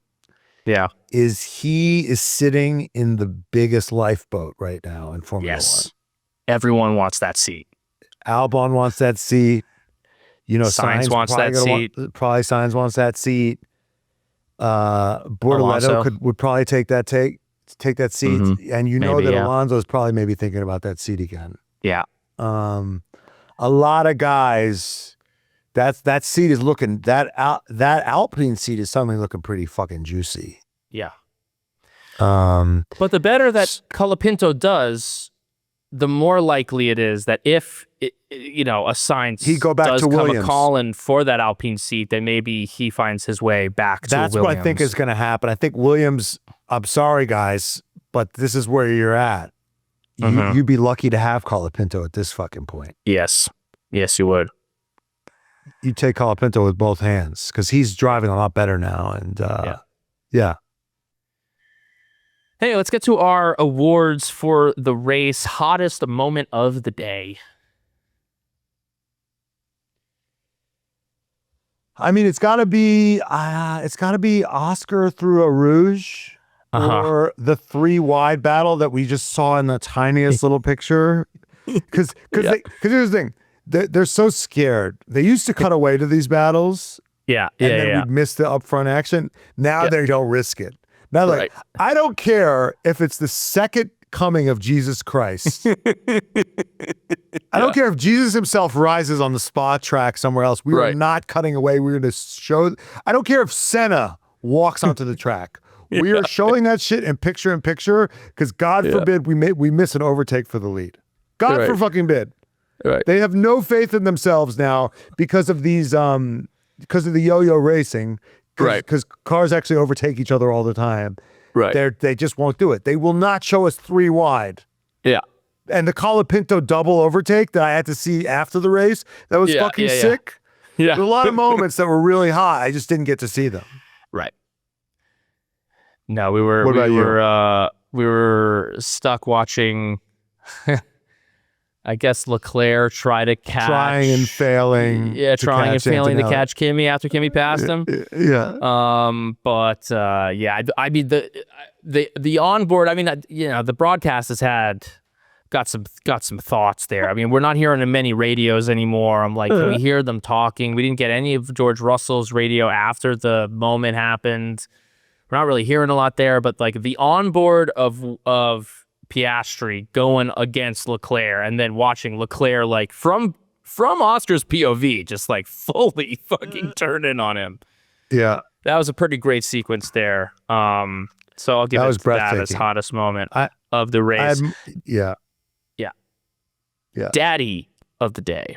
is he is sitting in the biggest lifeboat right now in Formula 1. Everyone wants that seat. Albon wants that seat. Sainz wants that seat. Probably Sainz wants that seat. Bortoletto would probably take that seat, and that Alonso is probably maybe thinking about that seat again. Yeah. A lot of guys, that seat is looking that Alpine seat is suddenly looking pretty fucking juicy. Yeah. But the better that Colapinto does, the more likely it is that if a Sainz he go back does to come Williams. A call-in for that Alpine seat, then maybe he finds his way back to That's Williams. what I think is going to happen. I think Williams, I'm sorry guys, but this is where you're at. You'd be lucky to have Colapinto at this fucking point. Yes, you would. You take Colapinto with both hands because he's driving a lot better now. And yeah. Hey, let's get to our awards for the race. Hottest moment of the day. I mean, it's got to be Oscar through a Rouge or the 3 wide battle that we just saw in the tiniest little picture. Because here's the thing, they're so scared. They used to cut away to these battles. And then we'd miss the upfront action. Now they don't risk it. Now, I don't care if it's the second coming of Jesus Christ. I don't care if Jesus himself rises on the spa track somewhere else. We are not cutting away. We're going to show. I don't care if Senna walks onto the track. We are showing that shit in picture because God forbid we miss an overtake for the lead. God for fucking bid. Right. They have no faith in themselves now because of these because of the yo-yo racing. Because cars actually overtake each other all the time. Right. They just won't do it. They will not show us 3 wide. Yeah. And the Colapinto double overtake that I had to see after the race, that was fucking sick. Yeah. There were a lot of moments that were really hot. I just didn't get to see them. Right. No, we were stuck watching I guess Leclerc trying and failing. Yeah, trying and failing to catch Kimi after Kimi passed him. Yeah. I mean the onboard. I mean, the broadcast has got some thoughts there. I mean, we're not hearing many radios anymore. I'm like, can we hear them talking? We didn't get any of George Russell's radio after the moment happened. We're not really hearing a lot there, but like the onboard of Piastri going against Leclerc and then watching Leclerc like from Oscar's POV just like fully fucking turn in on him. Yeah. That was a pretty great sequence there. So I'll give that as hottest moment of the race. Yeah. Daddy of the day.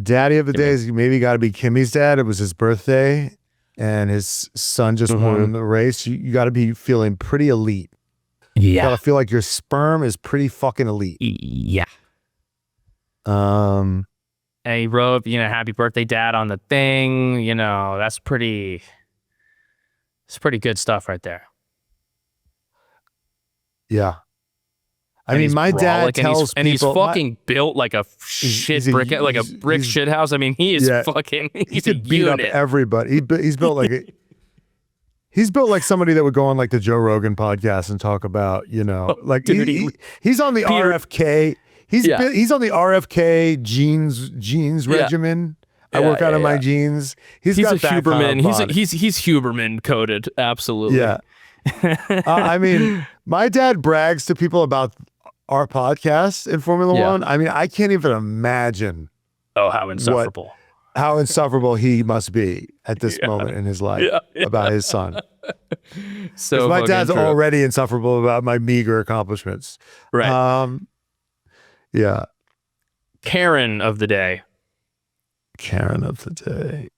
Daddy of the day is maybe got to be Kimi's dad. It was his birthday. And his son just won the race. You got to be feeling pretty elite. Yeah. You got to feel like your sperm is pretty fucking elite. Yeah. And he wrote, happy birthday, Dad, on the thing. It's pretty good stuff right there. Yeah. I mean, my dad tells and he's fucking built like a brick shit house. I mean, he is fucking. He could beat up everybody. He's built like he's built like somebody that would go on like the Joe Rogan podcast and talk about he's on the RFK. He's on the RFK jeans regimen. I work out of my jeans. He's got a Huberman. Kind of he's Huberman coded. Absolutely. Yeah. I mean, my dad brags to people about our podcast in Formula One. I mean, I can't even imagine. Oh, how insufferable. How insufferable he must be at this moment in his life about his son. So my dad's already insufferable about my meager accomplishments. Right. Yeah. Karen of the day. Karen of the day.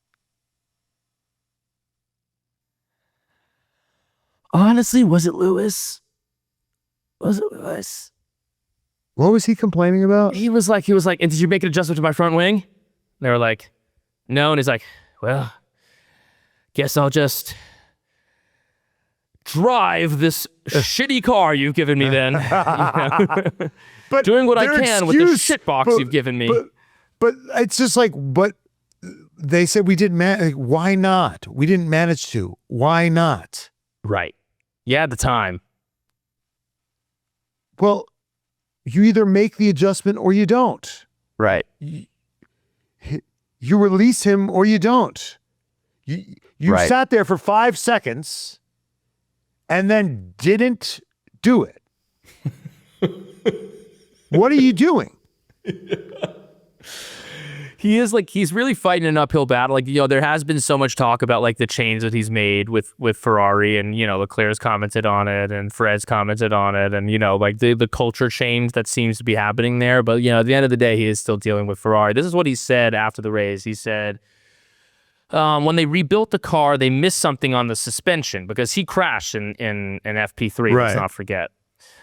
Honestly, was it Lewis? Was it Lewis? What was he complaining about? He was like, and did you make an adjustment to my front wing? And they were like, no. And he's like, well, guess I'll just drive this shitty car you've given me then. But doing what I can with the shitbox you've given me. But it's just like, but they said we didn't manage. Why not? We didn't manage to. Why not? Right. Yeah, at the time. Well, you either make the adjustment or you don't. Right. You release him or you don't. You sat there for 5 seconds and then didn't do it. What are you doing? He's really fighting an uphill battle. Like, there has been so much talk about like the change that he's made with Ferrari, and Leclerc's commented on it and Fred's commented on it, and like the culture change that seems to be happening there. But at the end of the day, he is still dealing with Ferrari. This is what he said after the race. He said, when they rebuilt the car, they missed something on the suspension because he crashed in FP3. Right. Let's not forget.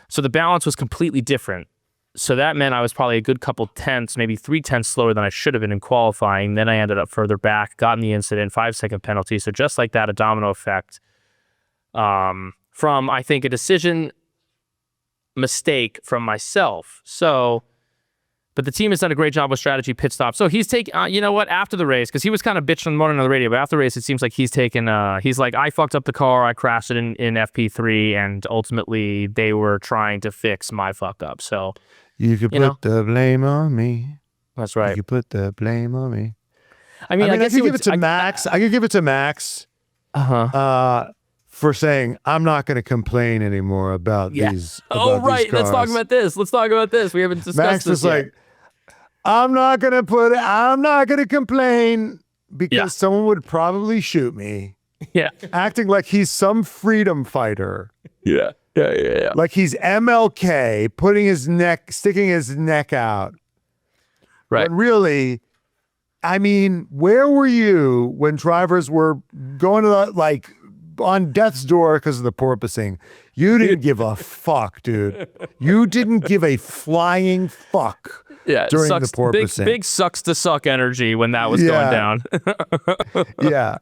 So the balance was completely different. So that meant I was probably a good couple tenths, maybe 3 tenths slower than I should have been in qualifying. Then I ended up further back, got in the incident, 5-second penalty. So just like that, a domino effect from, I think, a decision mistake from myself. So, but the team has done a great job with strategy pit stop. So he's taking, after the race, because he was kind of bitching on the morning on the radio, but after the race, it seems like he's taken, he's like, I fucked up the car, I crashed it in FP3, and ultimately they were trying to fix my fuck up. So, you could put the blame on me. That's right. You could put the blame on me. I mean, I guess I could give it to Max. I could give it to Max. for saying, I'm not going to complain anymore about these. Right. These Let's talk about this. We haven't discussed Max this was yet. like, I'm not going to complain because someone would probably shoot me. Yeah. Acting like he's some freedom fighter. Yeah. Like he's MLK, sticking his neck out. Right. But really, I mean, where were you when drivers were going to on death's door because of the porpoising? You didn't give a fuck, dude. You didn't give a flying fuck during the porpoising. Big sucks to suck energy when that was going down. Yeah.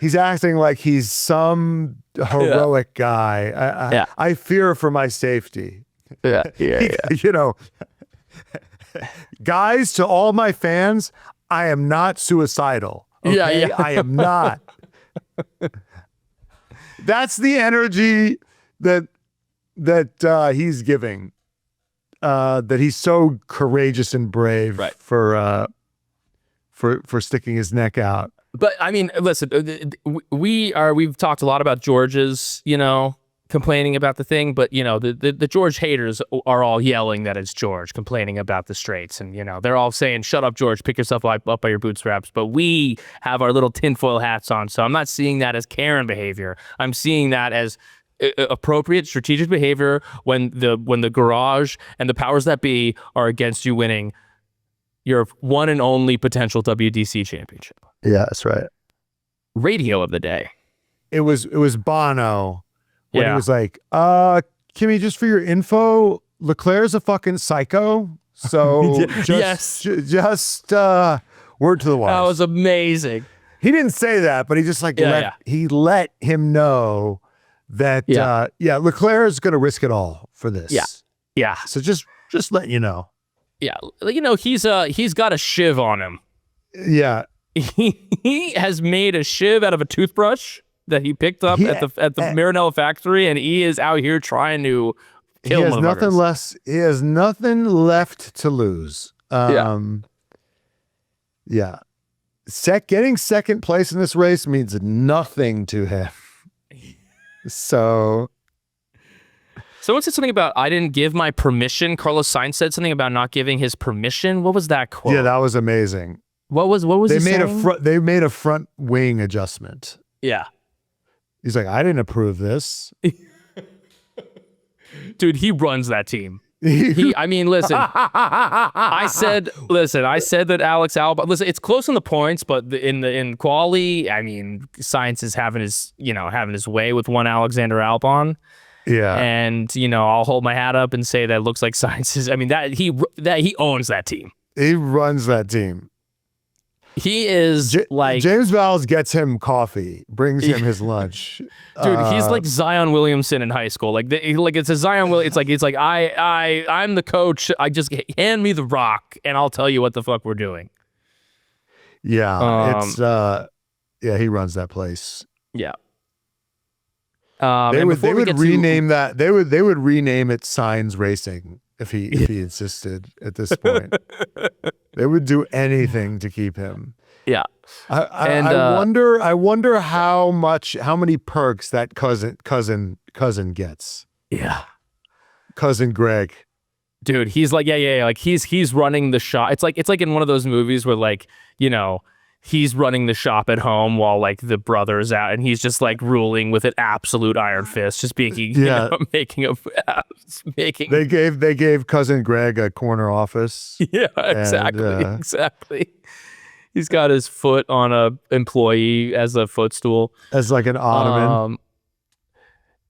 He's acting like he's some heroic guy. I fear for my safety. Yeah. You know, guys, to all my fans, I am not suicidal. Okay? Yeah. I am not. That's the energy that he's giving. That he's so courageous and brave for sticking his neck out. But I mean, listen, we've talked a lot about George's, complaining about the thing, but the George haters are all yelling that it's George complaining about the straights, and they're all saying, "Shut up, George! Pick yourself up by your bootstraps." But we have our little tinfoil hats on, so I'm not seeing that as Karen behavior. I'm seeing that as appropriate strategic behavior when the garage and the powers that be are against you winning your one and only potential WDC championship. Yeah, that's right. Radio of the day. It was Bono when he was like, Kimi, just for your info, Leclerc's a fucking psycho. So just word to the wise. That was amazing. He didn't say that, but he just he let him know that Leclerc is going to risk it all for this. Yeah. So just letting you know. Yeah, he's got a shiv on him. Yeah. He has made a shiv out of a toothbrush that he picked up at the Maranello factory, and he is out here trying to kill He has nothing left to lose. Getting second place in this race means nothing to him. So someone said something about, I didn't give my permission. Carlos Sainz said something about not giving his permission. What was that quote? Yeah, that was amazing. What was he saying? They made a front wing adjustment. Yeah. He's like, I didn't approve this. Dude, he runs that team. Listen. I said that Alex Albon. Listen, it's close in the points, but in quali, I mean, Sainz is having his way with one Alexander Albon. Yeah, and I'll hold my hat up and say that it looks like Sainz is. I mean, that he owns that team. He runs that team. He is James Vowles gets him coffee, brings him his lunch. Dude, he's like Zion Williamson in high school. It's a Zion Williamson. It's like I'm the coach. I just hand me the rock and I'll tell you what the fuck we're doing. Yeah, he runs that place. Yeah. They would rename that. They would rename it Signs Racing if he insisted at this point. They would do anything to keep him. Yeah. I wonder how many perks that cousin gets. Yeah. Cousin Greg. Dude, he's like, like he's running the shop. It's like in one of those movies where he's running the shop at home while the brother's out, and he's just ruling with an absolute iron fist, just making making. They gave cousin Greg a corner office. Yeah, exactly. He's got his foot on a employee as a footstool, as like an ottoman.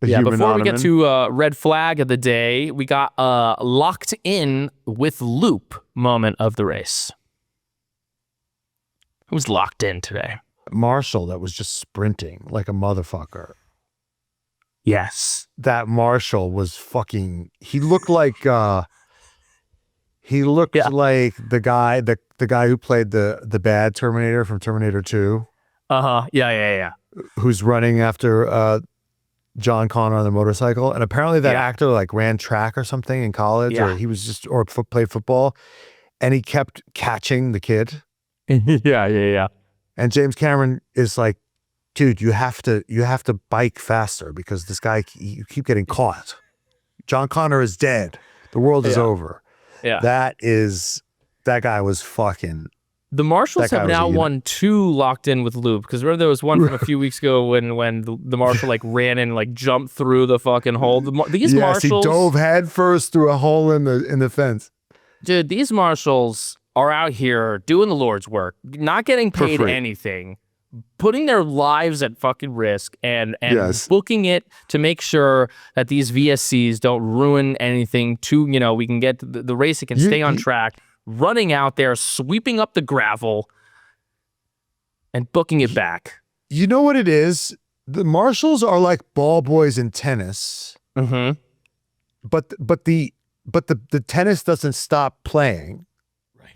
Before we get to red flag of the day, we got locked in with loop moment of the race. Who was locked in today? Marshall, that was just sprinting like a motherfucker. Yes. That Marshall was fucking, he looked like like the guy who played the bad Terminator from Terminator 2. Uh-huh. Yeah. Who's running after John Connor on the motorcycle. And apparently that actor ran track or something in college, or he was just, played football, and he kept catching the kid. Yeah. And James Cameron is dude, you have to bike faster because this guy, you keep getting caught. John Connor is dead. The world is over. Yeah. That guy was fucking. The Marshals have now won 2 locked in with loop, because remember there was one from a few weeks ago when the Marshal like ran and like jumped through the fucking hole. These Marshals, he dove headfirst through a hole in the fence. Dude, these Marshals are out here doing the Lord's work, not getting paid anything, putting their lives at fucking risk, and booking it to make sure that these VSCs don't ruin anything. We can get the race, it can stay on track. Running out there, sweeping up the gravel, and booking it back. You know what it is? The Marshals are like ball boys in tennis. Mm-hmm. But the tennis doesn't stop playing. Right.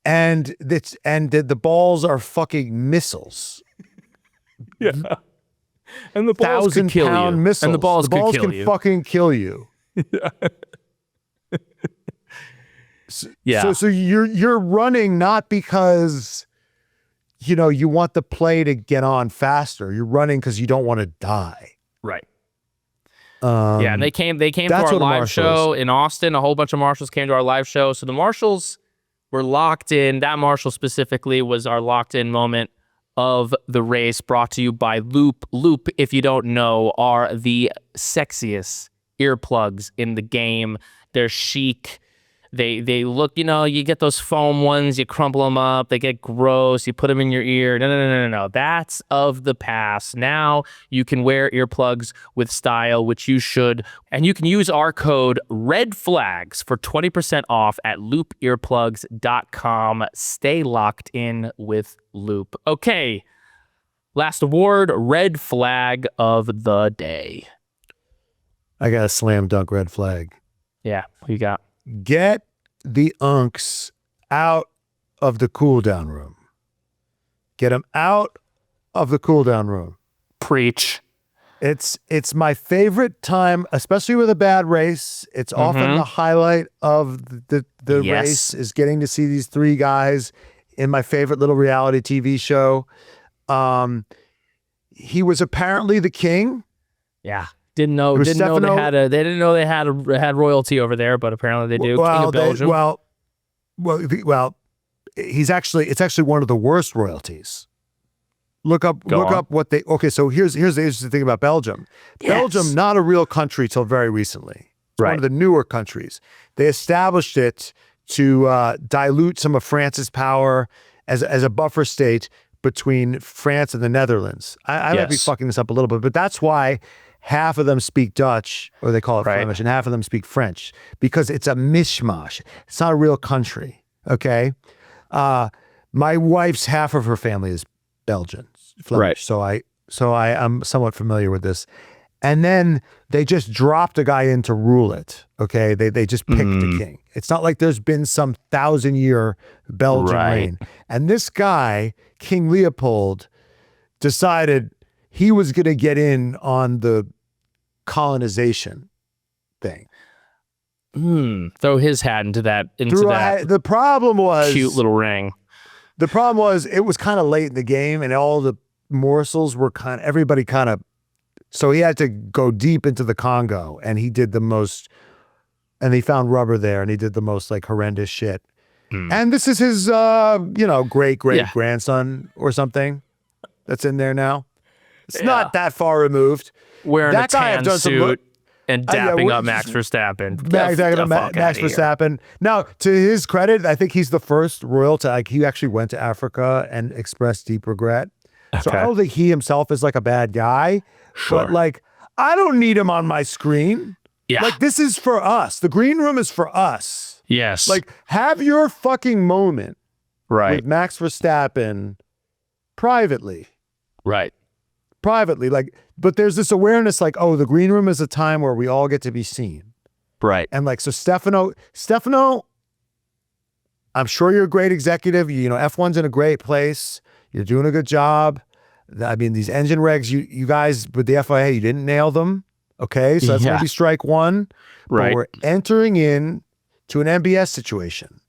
And the balls are fucking missiles. Yeah. And the balls can kill you. Missiles. And the balls can fucking kill you. Yeah. So you're running not because you want the play to get on faster. You're running because you don't want to die. Right. And they came to our live show in Austin. A whole bunch of Marshals came to our live show. So the Marshals were locked in. That Marshal specifically was our locked in moment of the race, brought to you by Loop. Loop, if you don't know, are the sexiest earplugs in the game. They're chic. They look, you get those foam ones, you crumple them up, they get gross, you put them in your ear. No. That's of the past. Now you can wear earplugs with style, which you should. And you can use our code REDFLAGS for 20% off at loopearplugs.com. Stay locked in with Loop. Okay, last award, red flag of the day. I got a slam dunk red flag. Yeah, what you got? Get the unks out of the cool down room. Get them out of the cool down room. Preach. It's my favorite time, especially with a bad race. It's often the highlight of the race is getting to see these 3 guys in my favorite little reality TV show. He was apparently the king. Yeah. Didn't know they had royalty over there, but apparently they do. King of Belgium. It's actually one of the worst royalties. Look up what they. Okay, so here's the interesting thing about Belgium. Yes. Belgium, not a real country till very recently. It's one of the newer countries. They established it to dilute some of France's power as a buffer state between France and the Netherlands. I might be fucking this up a little bit, but that's why half of them speak Dutch, or they call it Flemish, and half of them speak French, because it's a mishmash. It's not a real country, okay? My wife's half of her family is Belgian, Flemish, so I am somewhat familiar with this. And then they just dropped a guy in to rule it, okay? They just picked a king. It's not like there's been some 1,000-year Belgian reign. And this guy, King Leopold, decided he was going to get in on the colonization thing. Throw his hat into that. The problem was cute little ring. The problem was it was kind of late in the game, and all the morsels were everybody kind of. So he had to go deep into the Congo, and he did the most. And he found rubber there, and he did the most like horrendous shit. And this is his, great grandson or something that's in there now. It's not that far removed. Wearing a tan suit and dapping up Max Verstappen. Max Verstappen. Now, to his credit, I think he's the first royal to, he actually went to Africa and expressed deep regret. Okay. So I don't think he himself is like a bad guy. Sure. But I don't need him on my screen. Yeah. This is for us. The green room is for us. Yes. Have your fucking moment. Right. With Max Verstappen privately. Right. Privately, but there's this awareness the green room is a time where we all get to be seen. Right. And so Stefano, I'm sure you're a great executive. F1's in a great place. You're doing a good job. I mean, these engine regs, you guys with the FIA, you didn't nail them. Okay. So that's maybe strike one. Right. But we're entering in to an MBS situation.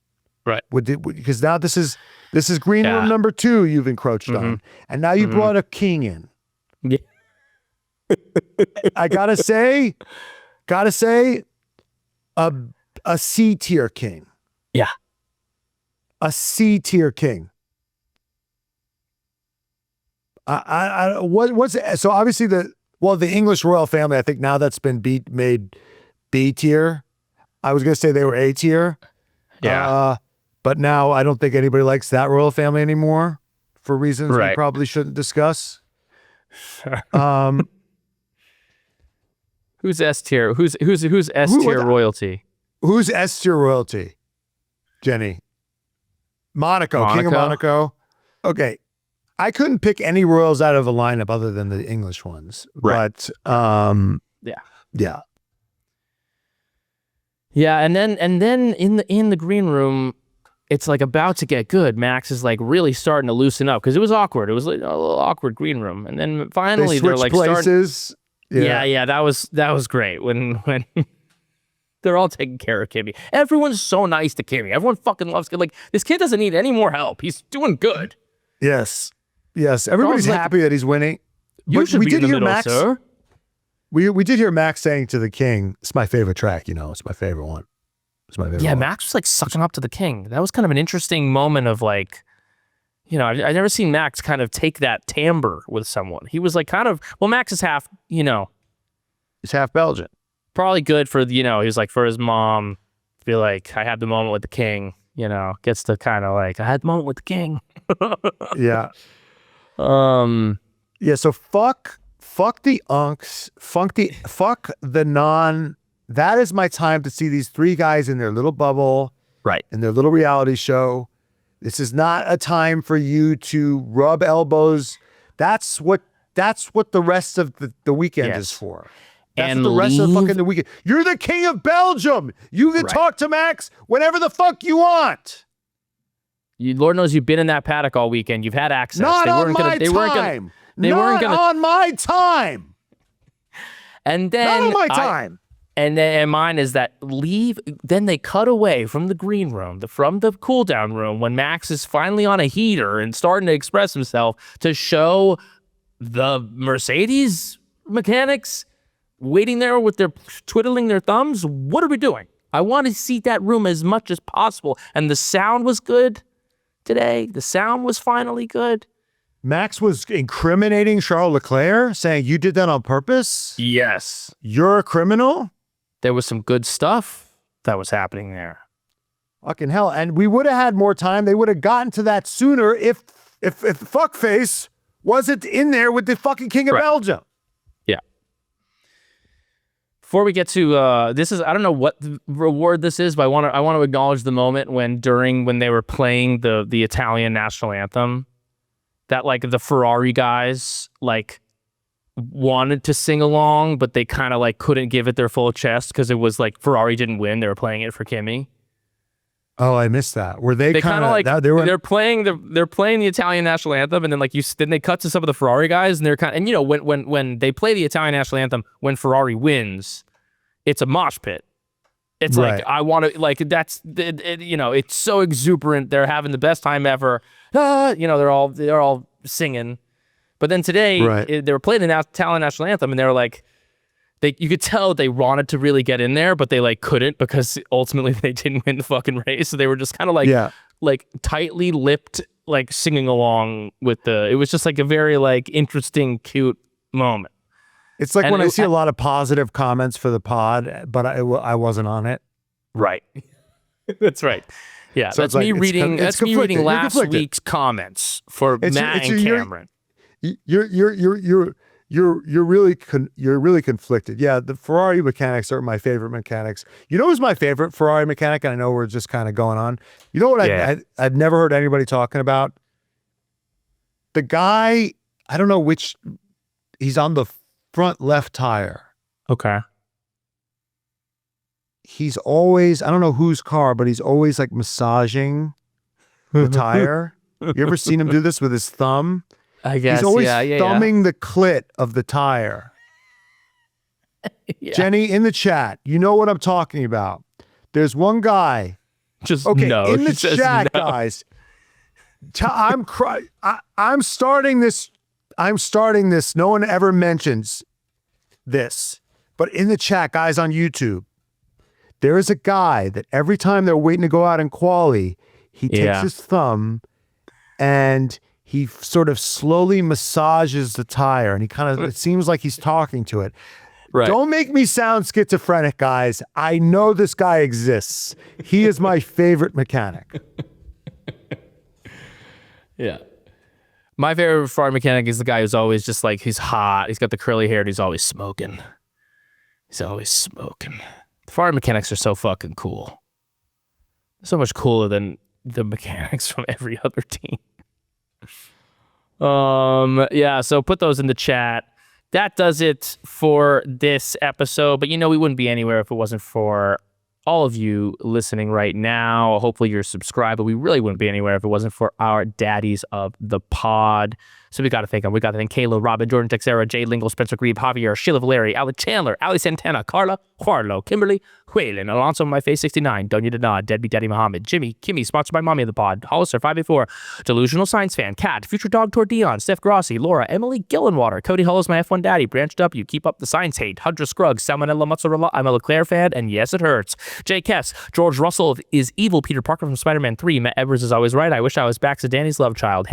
Right. Because now this is This is green room number 2 you've encroached on. And now you brought a king in. Yeah. I gotta say, a C tier king. Yeah. A C tier king. What's so obviously the English royal family, I think now that's been made B tier. I was gonna say they were A tier. Yeah. But now I don't think anybody likes that royal family anymore for reasons we probably shouldn't discuss. Who's S tier? Who's S tier royalty? Who's S tier royalty? Jenny. Monaco, King of Monaco. Okay. I couldn't pick any royals out of the lineup other than the English ones. Right. But yeah. Yeah, and then in the green room, it's like about to get good. Max is like really starting to loosen up because it was awkward. It was like a little awkward green room, and then finally they're like places. Yeah, that was great when they're all taking care of Kimi. Everyone's so nice to Kimi. Everyone fucking loves Kimi. Like, this kid doesn't need any more help. He's doing good. Yes. Everybody's happy that he's winning. You should be in the middle, sir. We did hear Max saying to the king, "It's my favorite track. It's my favorite one. It's my favorite." Yeah, one. Max was like sucking up to the king. That was kind of an interesting moment of like, I've never seen Max kind of take that timbre with someone. He was like kind of, Max is half, he's half Belgian. Probably good for, he was like for his mom, feel like I had the moment with the king, gets to kind of like, I had the moment with the king. Yeah. Yeah, so fuck the unks, fuck the non. That is my time to see these 3 guys in their little bubble, right? In their little reality show. This is not a time for you to rub elbows. That's what the rest of the weekend is for. That's and what the rest of the fucking the weekend. You're the king of Belgium. You can talk to Max whenever the fuck you want. Lord knows you've been in that paddock all weekend. You've had access. Not on my time. And then not on my time. And mine is that then they cut away from the green room, from the cool down room when Max is finally on a heater and starting to express himself to show the Mercedes mechanics waiting there with their twiddling their thumbs. What are we doing? I want to see that room as much as possible. And the sound was good today. The sound was finally good. Max was incriminating Charles Leclerc, saying you did that on purpose. Yes. You're a criminal. There was some good stuff that was happening there. Fucking hell. And we would have had more time. They would have gotten to that sooner if fuckface wasn't in there with the fucking King of Belgium. Yeah. Before we get to this is, I don't know what the reward this is, but I want to acknowledge the moment when they were playing the Italian national anthem, that like the Ferrari guys like wanted to sing along, but they kind of like couldn't give it their full chest because it was like Ferrari didn't win. They were playing it for Kimi. Oh, I missed that. Were they kind of like they're playing the Italian national anthem, and then like then they cut to some of the Ferrari guys, and they're kind of, and when they play the Italian national anthem, when Ferrari wins, it's a mosh pit. It's like I want to like that's it's so exuberant. They're having the best time ever. They're all singing. But then today, they were playing the Italian national anthem, and they were like, you could tell they wanted to really get in there, but they like couldn't because ultimately they didn't win the fucking race. So they were just kind of like tightly lipped, like singing along with it was just like a very like interesting, cute moment. It's like when I see a lot of positive comments for the pod, but I wasn't on it. Right. That's right. Yeah, so that's me reading. That's me reading last week's comments for Matt and Cameron. You're really conflicted. Yeah, the Ferrari mechanics are my favorite mechanics. You know who's my favorite Ferrari mechanic? And I know we're just kind of going on. You know what I've never heard anybody talking about? The guy, I don't know which, he's on the front left tire. Okay. He's always, I don't know whose car, but he's always like massaging the tire. You ever seen him do this with his thumb? I guess, he's always thumbing the clit of the tire. Jenny, in the chat, you know what I'm talking about. There's one guy. In the chat, guys. I'm starting this. I'm starting this. No one ever mentions this, but in the chat, guys on YouTube, there is a guy that every time they're waiting to go out in quali, he takes his thumb and he sort of slowly massages the tire, and it seems like he's talking to it. Right. Don't make me sound schizophrenic, guys. I know this guy exists. He is my favorite mechanic. Yeah. My favorite Ferrari mechanic is the guy who's always just like, he's hot. He's got the curly hair and he's always smoking. The Ferrari mechanics are so fucking cool. So much cooler than the mechanics from every other team. Yeah, so put those in the chat. That does it for this episode. But we wouldn't be anywhere if it wasn't for all of you listening right now. Hopefully you're subscribed, but we really wouldn't be anywhere if it wasn't for our daddies of the pod. So we got to thank them. We got to thank Kayla, Robin, Jordan, Texera, Jay Lingle, Spencer Grieve, Javier, Sheila Valeri, Alec Chandler, Ali Santana, Carla, Juarlo, Kimberly, Huelen, Alonso, My Face 69, Donya Dana, Deadbeat Daddy Muhammad, Jimmy, Kimmy, sponsored by Mommy of the Pod, Hollister 584, Delusional Science Fan, Cat, Future Dog Tour Dion, Steph Grossi, Laura, Emily Gillenwater, Cody Hull is my F1 daddy, Branched Up, You Keep Up the Science Hate, Hundra Scruggs, Salmonella Mozzarella, I'm a Leclerc fan, and yes, it hurts. Jay Kess, George Russell is evil, Peter Parker from Spider-Man 3, Matt Evers is always right, I wish I was back to Danny's love child,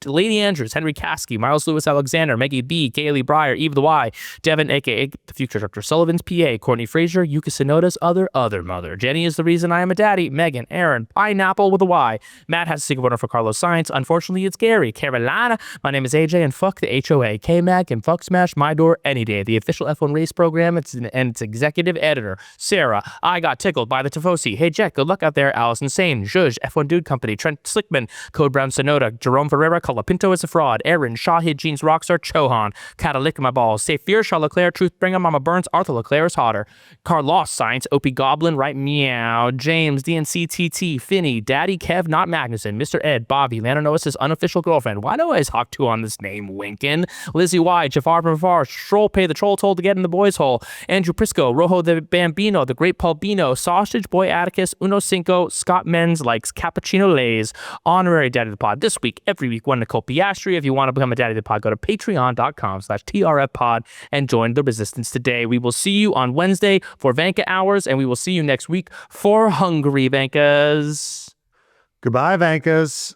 Lady Andrews, Henry Caskey, Miles Lewis Alexander, Maggie B, Kaylee Breyer, Eve the Y, Devin, aka the future Dr. Sullivan's PA, Courtney Fraser, Yuka Sonoda's other mother. Jenny is the reason I am a daddy. Megan, Aaron, Pineapple with a Y. Matt has a secret winner for Carlos Sainz. Unfortunately, it's Gary. Carolina, my name is AJ, and fuck the HOA. K-Mag can fuck smash my door any day. The official F1 race program and its executive editor. Sarah, I got tickled by the Tifosi. Hey, Jack, good luck out there. Allison Sane, Zhuzh, F1 Dude Company, Trent Slickman, Code Brown Sonoda, Jerome Ferreira, Colapinto is a fraud. Aaron, Shahid Jeans Rockstar, Chohan, Catalick my balls. Say Fear, Charles Leclerc, Truth Bringer, Mama Burns, Arthur Leclerc is hotter. Carlos Science, Opie Goblin, right meow. James, DNCTT, Finney, Daddy Kev, not Magnuson, Mr. Ed, Bobby, Lando Noah's unofficial girlfriend. Why do I always hawk two on this name? Winkin, Lizzie Y, Jafar Brafar, Stroll pay the troll toll to get in the boys' hole. Andrew Prisco, Rojo the Bambino, the Great Paulbino, Sausage Boy Atticus, Uno Cinco, Scott Menz likes cappuccino lays. Honorary Daddy of the Pod this week, every week, one Nicole Piastri. If you want to become a Daddy of the Pod, go to patreon.com/TRFpod and join the resistance today. We will see you on Wednesday for Vanka Hours, and we will see you next week for Hungry Vankas. Goodbye, Vankas.